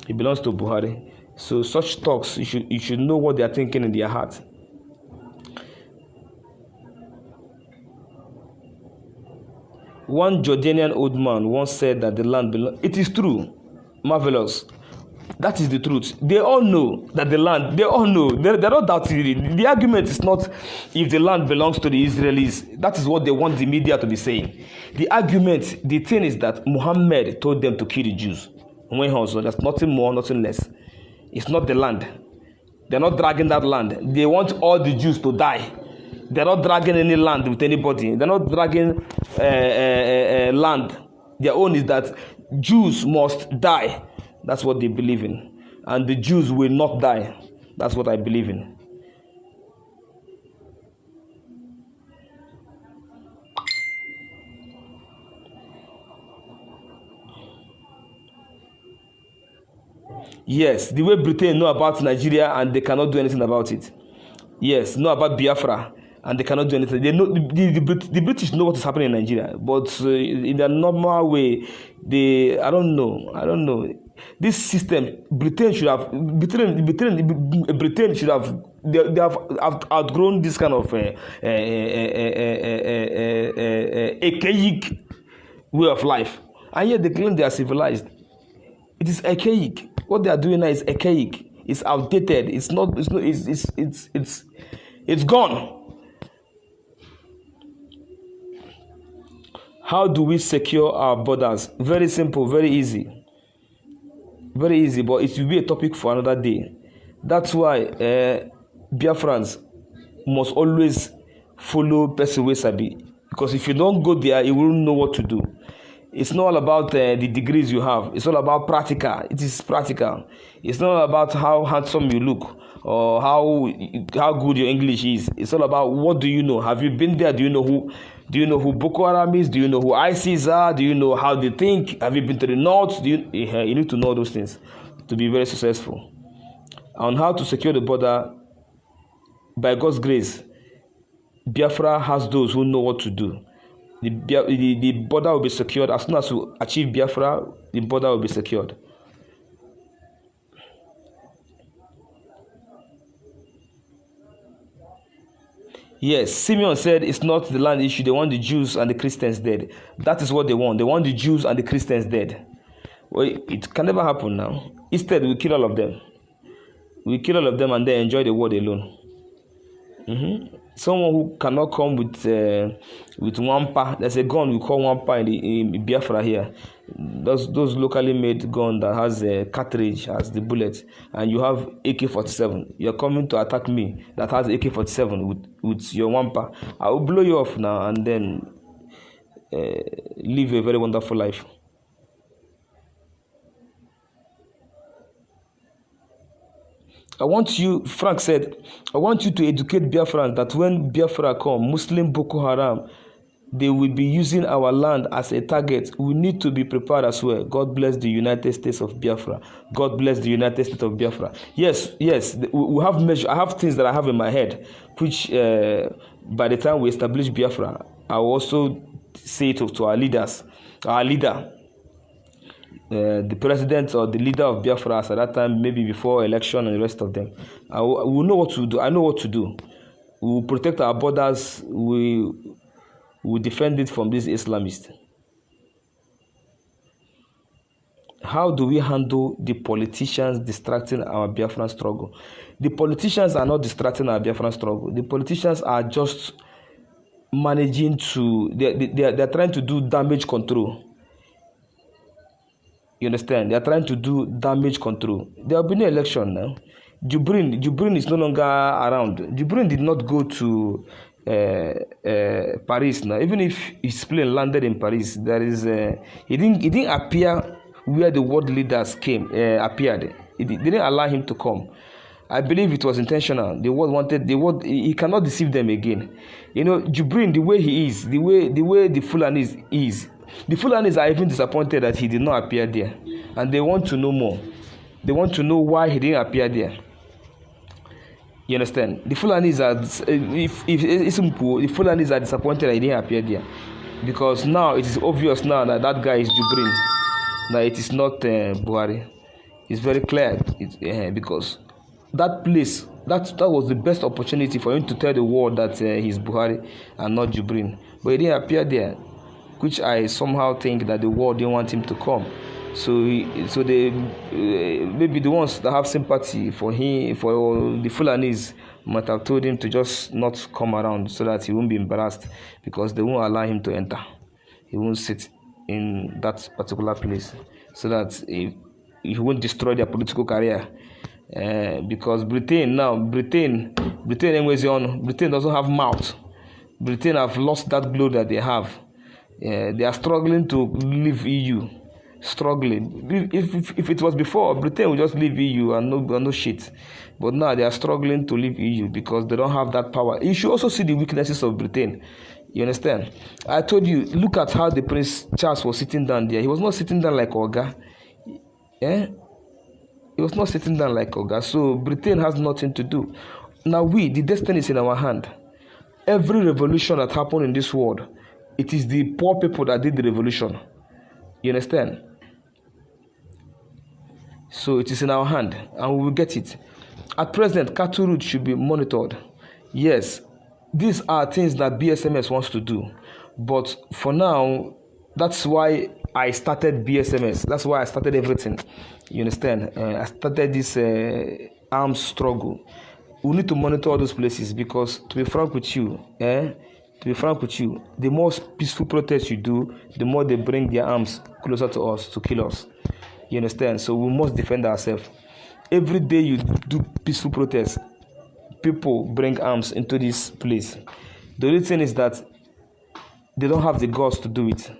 Speaker 1: It belongs to Buhari. So such talks you should know what they are thinking in their heart. One Jordanian old man once said that the land belongs. It is true. Marvelous. That is the truth. They all know that the land, they all know. They're not doubting it. The argument is not if the land belongs to the Israelis. That is what they want the media to be saying. The argument, the thing is that Muhammad told them to kill the Jews. So there's nothing more, nothing less. It's not the land. They're not dragging that land. They want all the Jews to die. They're not dragging any land with anybody. They're not dragging land. Their own is that Jews must die. That's what they believe in. And the Jews will not die. That's what I believe in. Yes, the way Britain know about Nigeria and they cannot do anything about it. Yes, know about Biafra and they cannot do anything. They know the British know what is happening in Nigeria, but in their normal way, I don't know. This system, Britain should have they have outgrown this kind of archaic way of life, and yet they claim they are civilized. It is archaic. What they are doing now is archaic. It's outdated. It's gone. How do we secure our borders? Very simple, very easy. Very easy, but it will be a topic for another day. That's why Biafrans must always follow person wey sabi, because if you don't go there, you won't know what to do. It's not all about the degrees you have. It's all about practical. It is practical. It's not about how handsome you look or how good your English is. It's all about what do you know. Have you been there? Do you know who Boko Haram is? Do you know who ISIS are? Do you know how they think? Have you been to the north? You need to know those things to be very successful. On how to secure the border, by God's grace, Biafra has those who know what to do. The border will be secured. As soon as we achieve Biafra, the border will be secured. Yes, Simeon said it's not the land issue. They want the Jews and the Christians dead. That is what they want. They want the Jews and the Christians dead. Well, it can never happen now. Instead, we kill all of them. We kill all of them and then enjoy the world alone. Someone who cannot come with wampa. There's a gun we call wampa in Biafra here. Those locally made gun that has a cartridge, has the bullet, and you have AK-47. You're coming to attack me that has AK-47 with your wampa. I will blow you off now and then live a very wonderful life. Frank said, I want you to educate Biafrans that when Biafra come, Muslim Boko Haram, they will be using our land as a target. We need to be prepared as well. God bless the United States of Biafra. God bless the United States of Biafra. Yes, we have measures. I have things that I have in my head, which by the time we establish Biafra, I will also say to our leaders, our leader, the president or the leader of Biafra at that time, maybe before election and the rest of them, we will know what to do. I know what to do. We will protect our borders. We will defend it from these Islamists. How do we handle the politicians distracting our Biafran struggle? The politicians are not distracting our Biafran struggle. The politicians are just managing to, they're trying to do damage control. You understand? They are trying to do damage control. There will be no election now. Jubrin is no longer around. Jubrin did not go to Paris now. Even if his plane landed in Paris, there is he didn't appear where the world leaders appeared. They didn't allow him to come. I believe it was intentional. The world wanted he cannot deceive them again. You know, Jubrin, the way he is, the way the Fulanis is. The Fulanis are even disappointed that he did not appear there, and they want to know more. They want to know why he didn't appear there. You understand? The Fulanis are, if it's simple, the Fulanis are disappointed that he didn't appear there, because now it is obvious now that that guy is Jubrin, that it is not Buhari. It's very clear, because that place, that was the best opportunity for him to tell the world that he's Buhari and not Jubrin, but he didn't appear there, which I somehow think that the world didn't want him to come. So they maybe the ones that have sympathy for him, for the Fulanis, might have told him to just not come around so that he won't be embarrassed, because they won't allow him to enter. He won't sit in that particular place, so that he won't destroy their political career. Because Britain doesn't have mouth. Britain have lost that glow that they have. They are struggling to leave EU. Struggling. If it was before, Britain would just leave EU and no shit. But now they are struggling to leave EU because they don't have that power. You should also see the weaknesses of Britain. You understand? I told you, look at how the Prince Charles was sitting down there. He was not sitting down like Oga. He He was not sitting down like Oga. So Britain has nothing to do. Now the destiny is in our hand. Every revolution that happened in this world, it is the poor people that did the revolution. You understand? So it is in our hand, and we will get it. At present, cattle route should be monitored. Yes, these are things that BSMS wants to do. But for now, that's why I started BSMS. That's why I started everything. You understand? I started this arms struggle. We need to monitor all those places because, to be frank with you, the more peaceful protests you do, the more they bring their arms closer to us to kill us. You understand? So we must defend ourselves. Every day you do peaceful protests, people bring arms into this place. The only thing is that they don't have the guts to do it.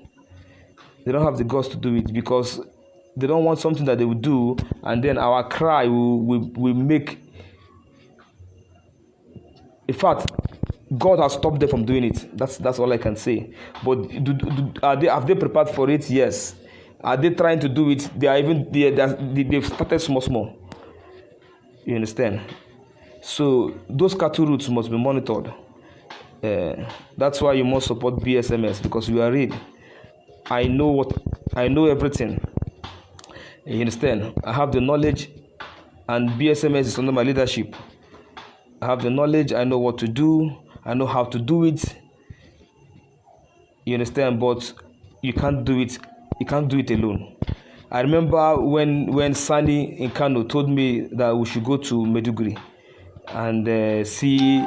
Speaker 1: They don't have the guts to do it because they don't want something that they will do, and then our cry will make. In fact, God has stopped them from doing it. That's all I can say. But have they prepared for it? Yes. Are they trying to do it? They've started small. You understand? So those cattle routes must be monitored. That's why you must support BSMS because we are real. I know everything. You understand? I have the knowledge, and BSMS is under my leadership. I have the knowledge. I know what to do. I know how to do it. You understand? But you can't do it. You can't do it alone. I remember when Sani in Kano told me that we should go to Maiduguri and see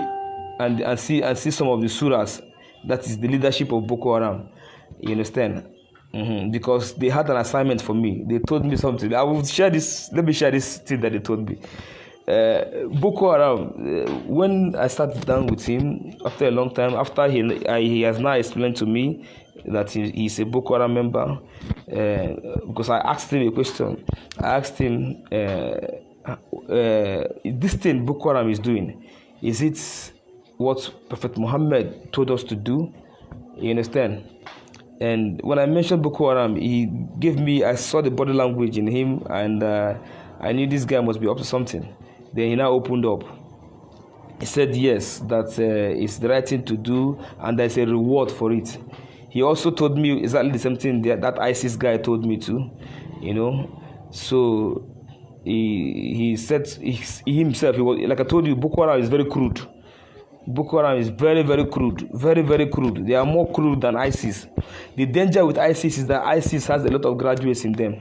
Speaker 1: some of the surahs. That is the leadership of Boko Haram. You understand? Because they had an assignment for me. They told me something. I will share this. Let me share this thing that they told me. Boko Haram, when I sat down with him after a long time, after he has now explained to me that he's a Boko Haram member, because I asked him a question. I asked him, this thing Boko Haram is doing, is it what Prophet Muhammad told us to do? You understand? And when I mentioned Boko Haram, I saw the body language in him, and I knew this guy must be up to something. Then he now opened up. He said yes, that it's the right thing to do, and there's a reward for it. He also told me exactly the same thing that ISIS guy told me too, you know. So he said he himself, like I told you, Boko Haram is very crude. Boko Haram is very, very crude, very, very crude. They are more crude than ISIS. The danger with ISIS is that ISIS has a lot of graduates in them.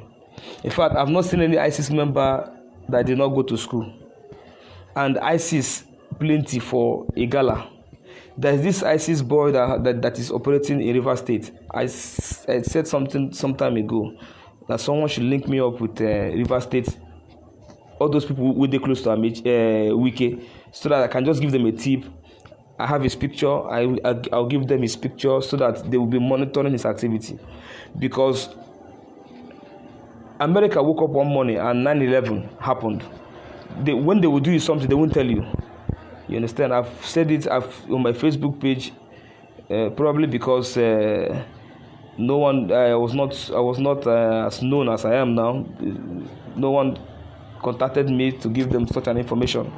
Speaker 1: In fact, I've not seen any ISIS member that did not go to school. And ISIS plenty for Igala. There's this ISIS boy that is operating in River State. I said something some time ago that someone should link me up with River State. All those people who they close to Wiki, so that I can just give them a tip. I have his picture. I'll give them his picture so that they will be monitoring his activity. Because America woke up one morning and 9/11 happened. When they will do something, they won't tell you. You understand? I've said it on my Facebook page, probably because no one. I was not as known as I am now. No one contacted me to give them such an information.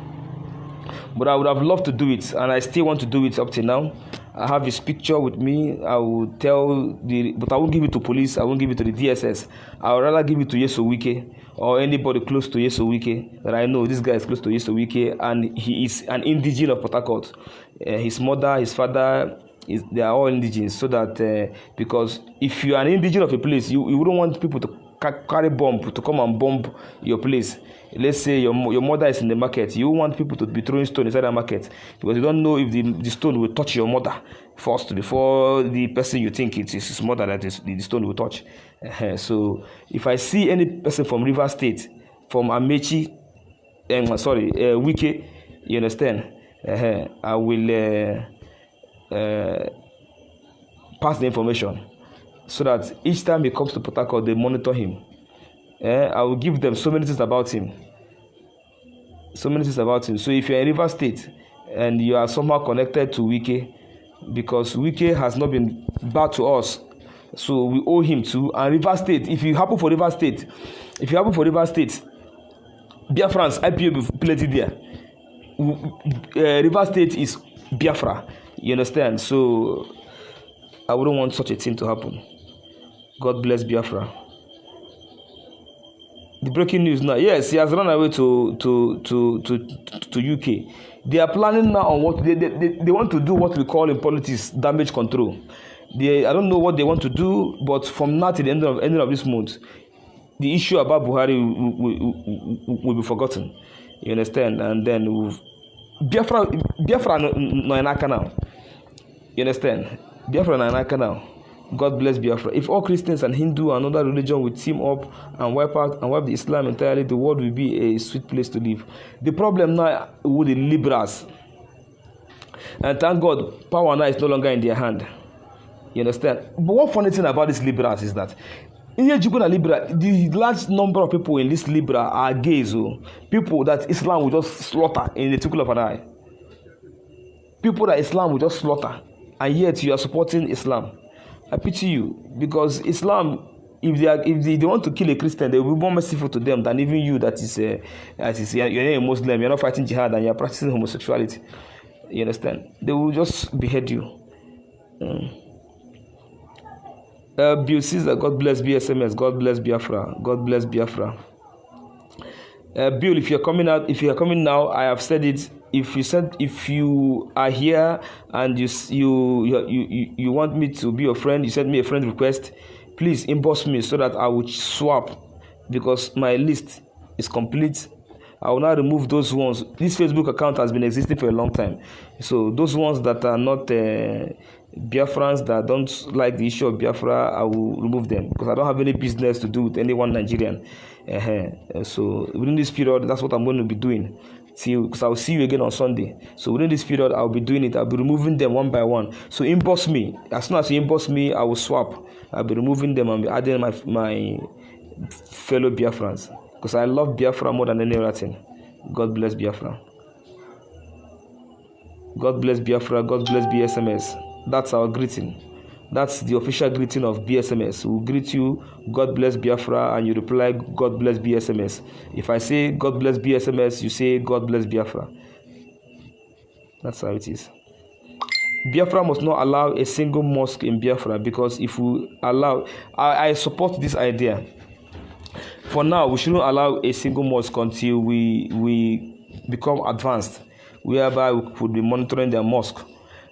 Speaker 1: But I would have loved to do it, and I still want to do it up till now. I have his picture with me. I will but I won't give it to police. I won't give it to the DSS. I would rather give it to Yeso Wike or anybody close to Yeso Wike that I know this guy is close to Yeso Wike, and he is an indigene of Port Harcourt. His mother, his father, they are all indigenes. So that because if you are an indigene of a place, you wouldn't want people to carry bomb to come and bomb your place. Let's say your mother is in the market. You want people to be throwing stone inside the market because you don't know if the stone will touch your mother first before the person you think it is his mother that the stone will touch. So if I see any person from River State, from Amechi, Wike, you understand, I will pass the information so that each time he comes to Port Harcourt, they monitor him. I will give them so many things about him. So if you're in River State and you are somehow connected to Wike, because Wike has not been bad to us, so we owe him too. And River State, if you happen for River State, Biafrans, IPOB plenty there. River State is Biafra. You understand? So I wouldn't want such a thing to happen. God bless Biafra. The breaking news now. Yes, he has run away to UK. They are planning now on what they want to do. What we call in politics damage control. I don't know what they want to do, but from now to the end of this month, the issue about Buhari will be forgotten. You understand? And then Biafra no inaka now. You understand? Biafra no inaka now. God bless Biafra. If all Christians and Hindu and other religion will team up and wipe the Islam entirely, the world will be a sweet place to live. The problem now with the liberals, and thank God, power now is no longer in their hand. You understand? But what funny thing about these liberals is that the large number of people in this liberal are gays, people that Islam will just slaughter in the twinkle of an eye. People that Islam will just slaughter, and yet you are supporting Islam. I pity you, because Islam, if they want to kill a Christian, they will be more merciful to them than even you. That is you're a Muslim, you're not fighting jihad, and you're practicing homosexuality. You understand? They will just behead you. Bill Caesar, God bless BSMS, God bless Biafra, God bless Biafra. Bill, if you're coming now, I have said it. If you are here and you want me to be your friend, you send me a friend request, please inbox me so that I will swap, because my list is complete. I will now remove those ones. This Facebook account has been existing for a long time, so those ones that are not Biafrans, that don't like the issue of Biafra, I will remove them, because I don't have any business to do with anyone Nigerian. So within this period, that's what I'm going to be doing. Because I'll see you again on Sunday. So within this period, I'll be doing it. I'll be removing them one by one. So inbox me. As soon as you inbox me, I will swap. I'll be removing them and be adding my fellow Biafrans, because I love Biafra more than any other thing. God bless Biafra. God bless Biafra. God bless BSMS. That's our greeting. That's the official greeting of BSMS. We'll greet you, God bless Biafra, and you reply, God bless BSMS. If I say God bless BSMS, you say God bless Biafra. That's how it is. Biafra must not allow a single mosque in Biafra, because if we allow, I support this idea. For now, we shouldn't allow a single mosque until we become advanced, whereby we could be monitoring their mosque.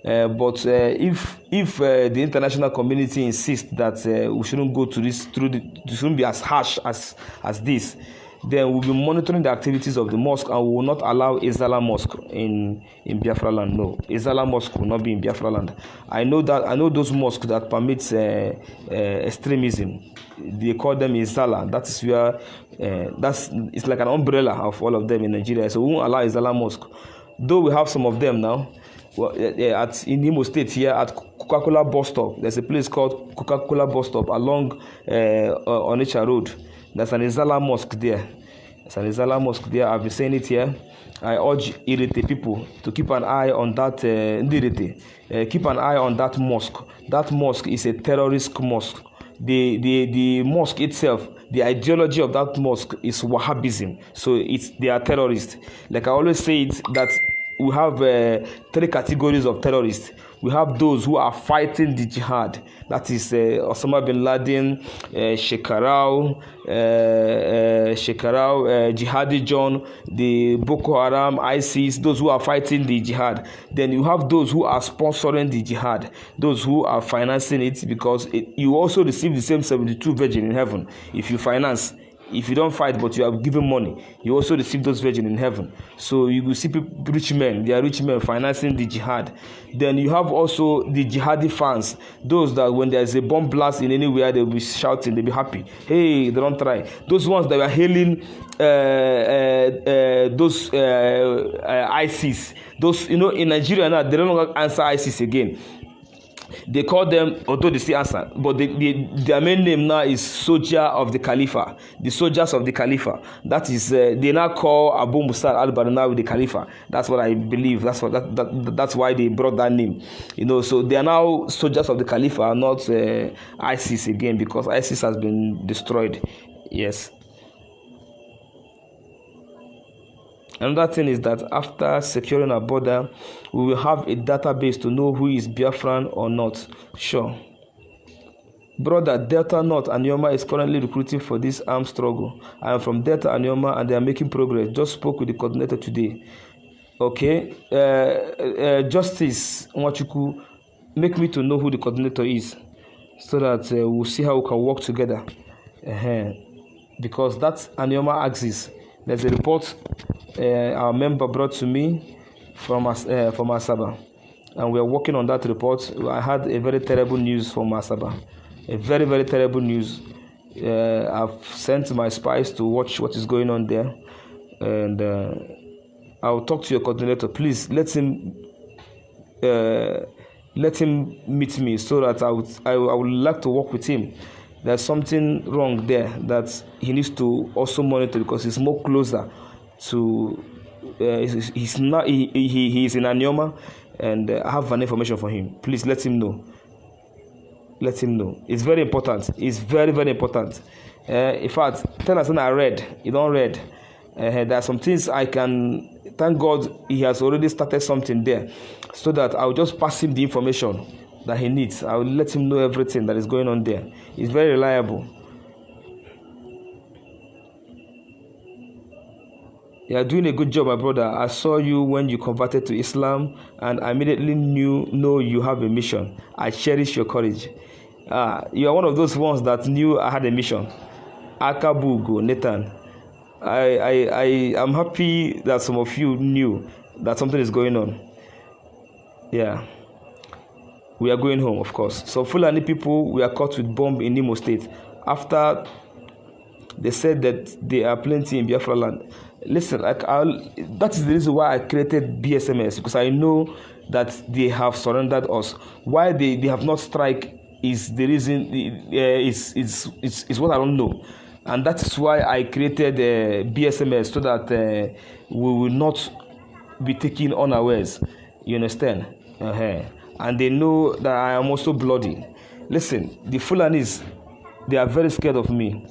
Speaker 1: But if the international community insists that we shouldn't go to this it shouldn't be as harsh as this, then we'll be monitoring the activities of the mosque, and we will not allow Islam mosque in Biafra land. No, Islam mosque will not be in Biafra land. I know those mosques that permits extremism. They call them Isala. That is where it's like an umbrella of all of them in Nigeria. So we won't allow Islam mosque, though we have some of them now. Well, in Imo State here at Coca-Cola bus stop, there's a place called Coca-Cola bus stop along Onitsha Road. There's an Izala mosque there. I've been saying it here. I urge Irete people to keep an eye on that. Keep an eye on that mosque. That mosque is a terrorist mosque. The mosque itself, the ideology of that mosque is Wahhabism. So they are terrorists. Like I always say it, that we have 3 categories of terrorists. We have those who are fighting the jihad. That is Osama bin Laden, Shekarau, Jihadi John, the Boko Haram, ISIS, those who are fighting the jihad. Then you have those who are sponsoring the jihad, those who are financing it, because you also receive the same 72 virgin in heaven if you finance. If you don't fight but you have given money, you also receive those virgin in heaven. So you will see rich men, they are rich men financing the jihad. Then you have also the jihadi fans, those that when there's a bomb blast in anywhere, they'll be shouting, they'll be happy. Hey, they don't try. Those ones that were hailing those ISIS, those, in Nigeria now, they don't answer ISIS again. They call them, although they still answer, but their main name now is Soldier of the Khalifa, the soldiers of the Khalifa. That is, they now call Abu Musa al-Barnawi the Khalifa. That's what I believe. That's why they brought that name. So they are now soldiers of the Khalifa, not ISIS again, because ISIS has been destroyed. Yes. Another thing is that after securing our border, we will have a database to know who is Biafran or not. Sure. Brother, Delta North Anioma is currently recruiting for this armed struggle. I am from Delta Anioma and they are making progress. Just spoke with the coordinator today. Okay. Justice Nwachukwu, make me to know who the coordinator is so that we'll see how we can work together. Because that's Anioma axis. There's a report our member brought to me from Asaba. And we are working on that report. I had a very terrible news from Asaba. A very, very terrible news. I've sent my spies to watch what is going on there. And I'll talk to your coordinator. Please let him meet me so that I would like to work with him. There's something wrong there that he needs to also monitor because he's more closer to he's not he is in Anioma, and I have an information for him. Please let him know. Let him know. It's very important. It's very, very important. In fact, tell us when I read. You don't read. There are some things I can. Thank God he has already started something there, so that I'll just pass him the information that he needs. I will let him know everything that is going on there. He's very reliable. You are doing a good job, my brother. I saw you when you converted to Islam, and I immediately know you have a mission. I cherish your courage. You are one of those ones that knew I had a mission. Akabugo, Nathan. I am happy that some of you knew that something is going on. Yeah. We are going home, of course. So Fulani people were caught with bomb in Imo State after they said that there are plenty in Biafra land. Listen, that is the reason why I created BSMS, because I know that they have surrendered us. Why they have not strike is the reason. Is what I don't know, and that is why I created BSMS so that we will not be taken unawares. You understand? And they know that I am also bloody. Listen, the Fulanis, they are very scared of me.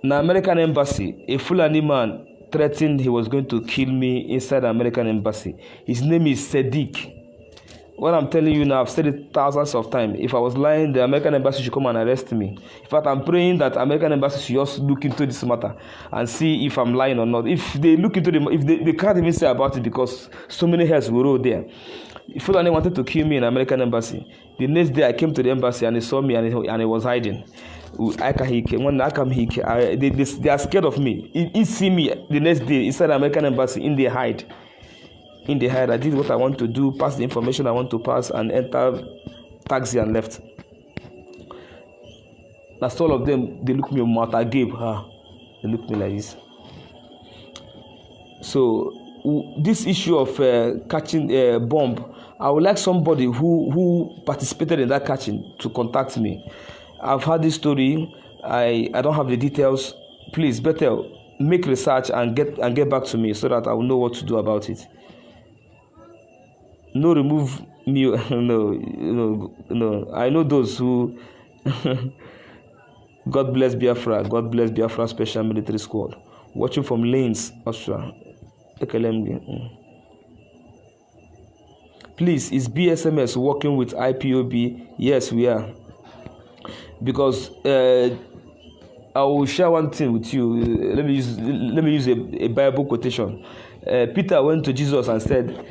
Speaker 1: In the American embassy, a Fulani man threatened he was going to kill me inside the American embassy. His name is Sadiq. What I'm telling you now, I've said it thousands of times. If I was lying, the American embassy should come and arrest me. In fact, I'm praying that American embassy should just look into this matter and see if I'm lying or not. If they look into if they can't even say about it because so many heads will roll there. If Fulani wanted to kill me in the American embassy, the next day I came to the embassy and he saw me and he was hiding. When I come here, they are scared of me. He see me the next day inside the American embassy, in the hide. I did what I want to do, pass the information I want to pass, and enter taxi and left. That's all of them. They look me mouth. I gave her. They look me like this. So this issue of catching a bomb, I would like somebody who participated in that catching to contact me. I've heard this story. I don't have the details. Please, better make research and get back to me so that I will know what to do about it. No, remove me. No. I know those who. God bless Biafra. God bless Biafra Special Military Squad. Watching from Lanes, Austria. Please, is BSMS working with IPOB? Yes, we are. Because I will share one thing with you. Let me use a Bible quotation. Peter went to Jesus and said,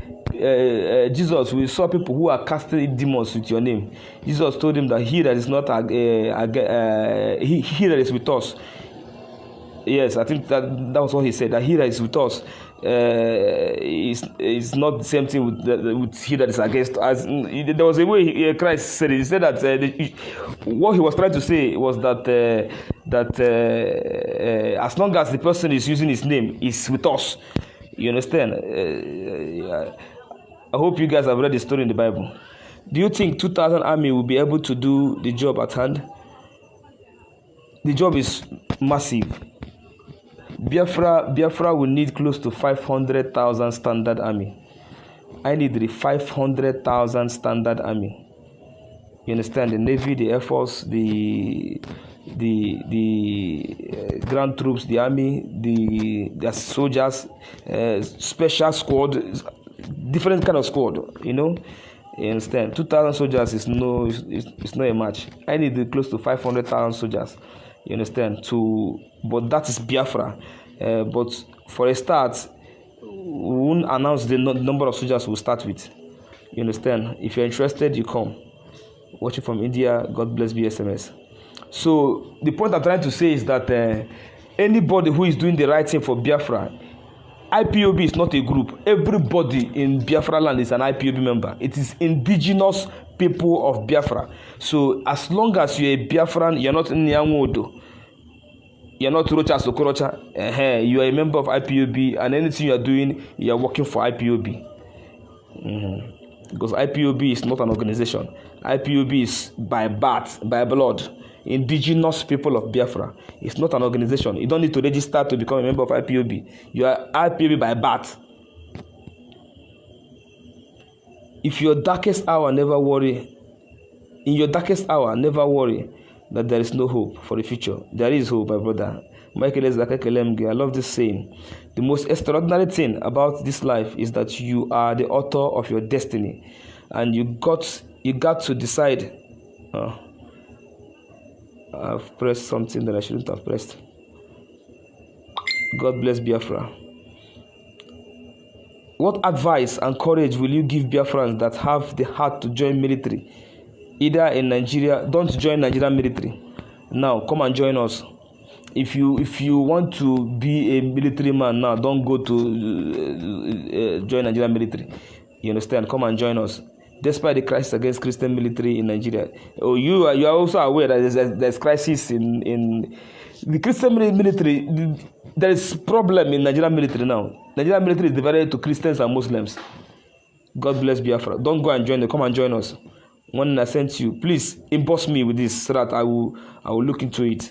Speaker 1: Jesus, we saw people who are casting demons with your name. Jesus told him that he that is not he that is with us. Yes, I think that was what he said. That he that is with us is not the same thing with he that is against us. There was a way Christ said it. He said that what he was trying to say was that as long as the person is using his name, is with us. You understand? I hope you guys have read the story in the Bible. Do you think 2,000 army will be able to do the job at hand? The job is massive. Biafra will need close to 500,000 standard army. I need the 500,000 standard army. You understand? The Navy, the Air Force, the ground troops, the army, the soldiers, special squad, different kind of squad. You know, you understand? 2,000 soldiers is it's not a match. I need close to 500,000 soldiers. You understand? But that is Biafra. But for a start, we won't announce the number of soldiers we'll start with. You understand? If you're interested, you come. Watching from India, God bless BSMS. So the point I'm trying to say is that anybody who is doing the right thing for Biafra, IPOB is not a group. Everybody in Biafra land is an IPOB member. It is indigenous people of Biafra. So as long as you're a Biafran, you're not in Nyanwodo, you're not Rocha Sokorocha, you are a member of IPOB, and anything you are doing, you are working for IPOB. Because IPOB is not an organization. IPOB is by birth, by blood, indigenous people of Biafra. It's not an organization. You don't need to register to become a member of IPOB. You are IPOB by birth. If your darkest hour, never worry. In your darkest hour, never worry that there is no hope for the future. There is hope, my brother. Michael Ezakakelemge, I love this saying. The most extraordinary thing about this life is that you are the author of your destiny, and you got to decide. I've pressed something that I shouldn't have pressed. God bless Biafra. What advice and courage will you give Biafrans that have the heart to join military? Either in Nigeria, don't join Nigerian military. Now, come and join us. If you want to be a military man now, don't go to join Nigerian military. You understand? Come and join us. Despite the crisis against Christian military in Nigeria, you are also aware that there's crisis in the Christian military. There is problem in Nigerian military now. Nigerian military is divided to Christians and Muslims. God bless Biafra. Don't go and join them. Come and join us. When I sent you, please inbox me with this so that I will look into it.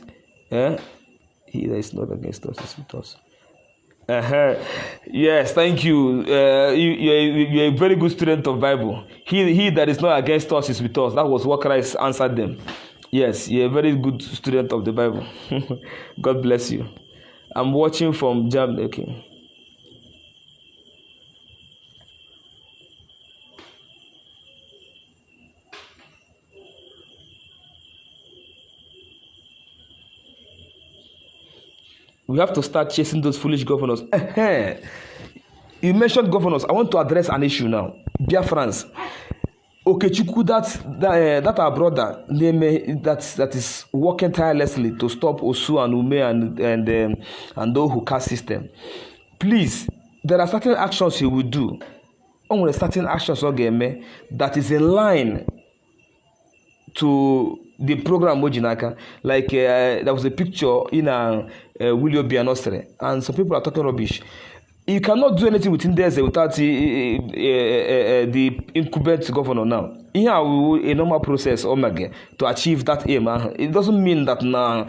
Speaker 1: He that is not against us is with us. Yes, thank you. You're a very good student of Bible. He that is not against us is with us. That was what Christ answered them. Yes, you're a very good student of the Bible. God bless you. I'm watching from Jam. Okay. We have to start chasing those foolish governors. You mentioned governors. I want to address an issue now. Biafrans. Okechukwu, that our brother, that is working tirelessly to stop Osu and Ume and Ohu caste system. Please, there are certain actions he will do. Only certain actions that is in line to the program Mojinaka. Like there was a picture in William Bianostre, and some people are talking rubbish. You cannot do anything within there without the incumbent governor now. Here, a normal process to achieve that aim. It doesn't mean that now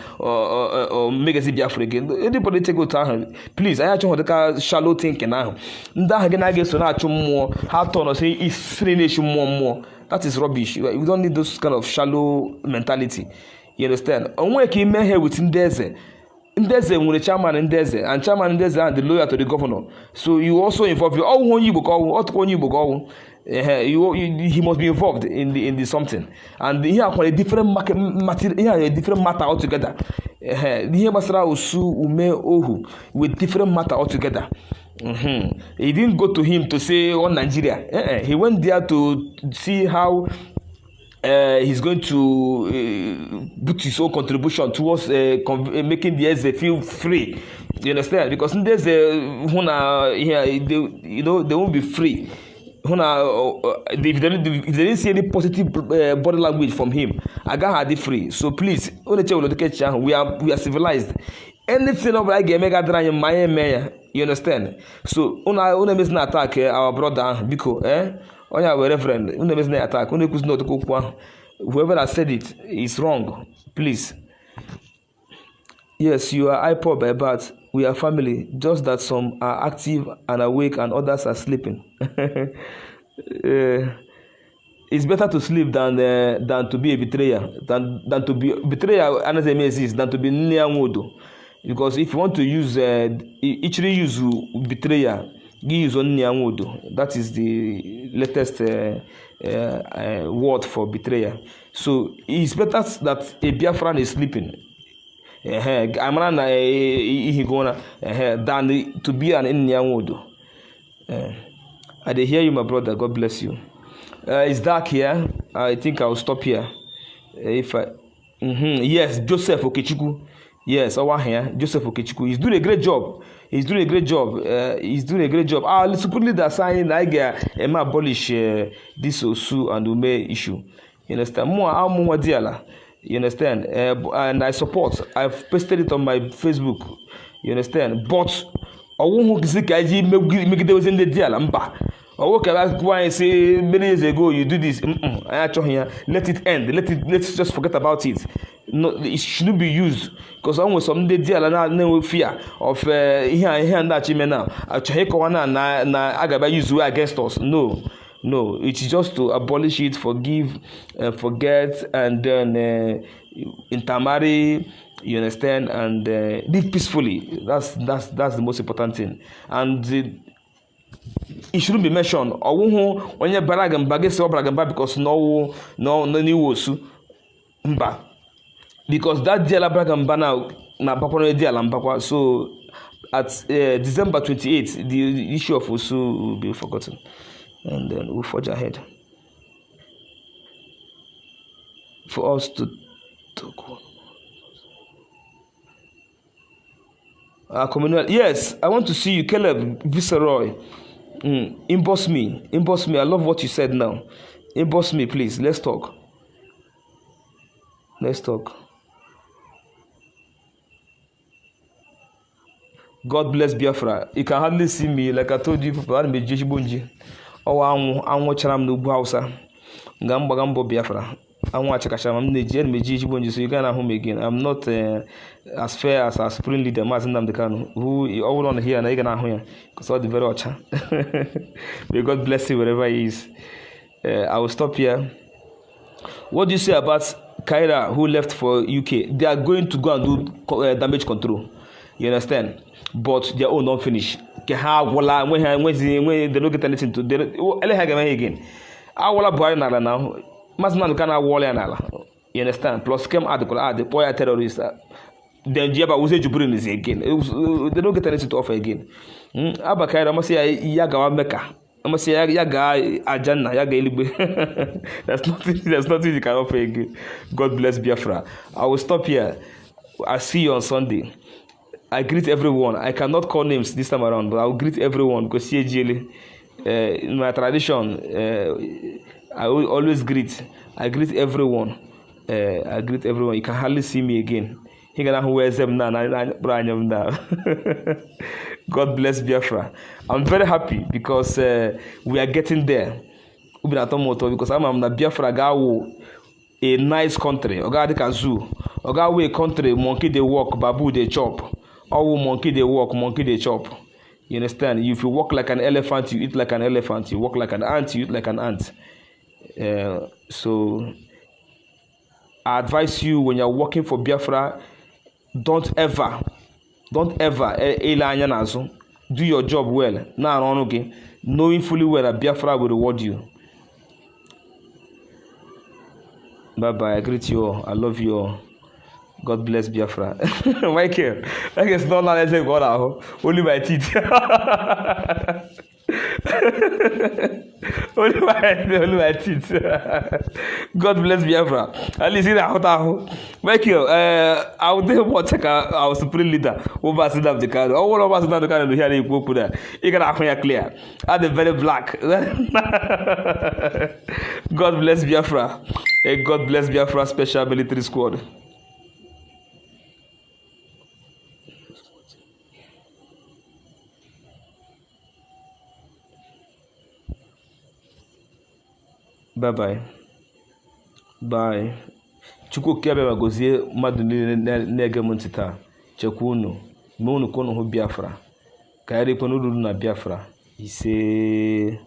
Speaker 1: make a Biafra again. Anybody take out time. Please, I actually shallow thinking now. That is rubbish. We don't need those kind of shallow mentality. You understand? And when you came here within there. Ndeze with the chairman Ndeze, and chairman Ndeze and the lawyer to the governor. So you also involve you. He must be involved in the something. And here are a different matter altogether. Here Masra Usu Ume Ohu with different matter altogether. He didn't go to him to say on Nigeria. He went there to see how he's going to put his own contribution towards making the SZ feel free. You understand? Because there's they won't be free. If they didn't see any positive body language from him, I got had it free. So please, we are civilized. Anything of like a mega dry in my mayor, you understand? So una miss not attack our brother Biko, Oh yeah, reverend. Attack. Whoever has said it is wrong. Please. Yes, you are Ipob, but we are family. Just that some are active and awake, and others are sleeping. it's better to sleep than to be a betrayer, than to be betrayer. Another is than to be near wood, because if you want to use actually use betrayer, use only wood. That is the latest word for betrayer. So it's better that a Biafran is sleeping. Than to be an Indian wood. I hear you, my brother. God bless you. It's dark here. I think I'll stop here. If I, yes, Joseph Okechukwu. Yes, our here, Joseph Okechukwu. He's doing a great job. He's doing a great job. Let's put that sign. I get abolish this Osu and Ume issue. You understand? More diala. You understand? And I support. I've posted it on my Facebook. You understand? But I won't make was in the diala. Okay, that's why I say many years ago you do this. Let it end. Let's just forget about it. No, it shouldn't be used because almost some day no fear of here and that now. Use against us. No, it's just to abolish it, forgive, forget, and then intermarry. You understand, and live peacefully. That's the most important thing. And it shouldn't be mentioned. When you because no because that diala bragamba na bakwana diala. So at December 28th, the issue of Osu will be forgotten, and then we'll forge ahead for us to talk. Communal. Yes, I want to see you, Caleb Viceroy. Inbox me. I love what you said now. Inbox me, please. Let's talk. God bless Biafra. You can hardly see me, like I told you. I'm a Jishibunji. Oh, I'm watching the Bausa. Gambo Biafra. I'm watching Jishibunji, so you can home again. I'm not as fair as a spring leader, Mazindam the Kanu, who you all on here and I can hear because all the very watcher. May God bless you wherever he is. I will stop here. What do you say about Kaira who left for UK? They are going to go and do damage control. You understand? But their own don't finish. When they don't get anything to do, again. I will buy now. Mazman can wall anala. You understand? Plus came article the boy terrorist. Then Jeba was a Jubrin is again. They don't get anything to offer again. Abakaira must say Yaga Mecca. I must say Yaga Ajana Yaga. There's nothing you can offer again. God bless Biafra. I will stop here. I'll see you on Sunday. I greet everyone. I cannot call names this time around, but I will greet everyone because in my tradition, I will always greet. I greet everyone. You can hardly see me again. God bless Biafra. I'm very happy because we are getting there. Because I'm a Biafra Gawo, a nice country. Oga de zoo. Oga we country, monkey they walk, babu they chop. All monkey they walk, monkey they chop. You understand? If you walk like an elephant, you eat like an elephant. You walk like an ant, you eat like an ant. So I advise you when you're working for Biafra, don't ever do your job well. Now, okay, knowing fully well that Biafra will reward you. Bye bye. I greet you all. I love you all. God bless Biafra. Michael, I guess not now. Let's say God out. Only my teeth. Only my teeth. God bless Biafra. At least in that Michael, I would never check our supreme leader over sit up the card. All of us sit up the card to hear you go there. You can have clear. At the very black. God bless Biafra. God bless Biafra Special Military Squad. Bye bye. Bye. Chukwu kebe magozie mmadụ niile na-ege m ntị taa. Chekwa unu. Mee unu kono hụ Biafra. Ka ya rikwa n'ururu na Biafra. Ise.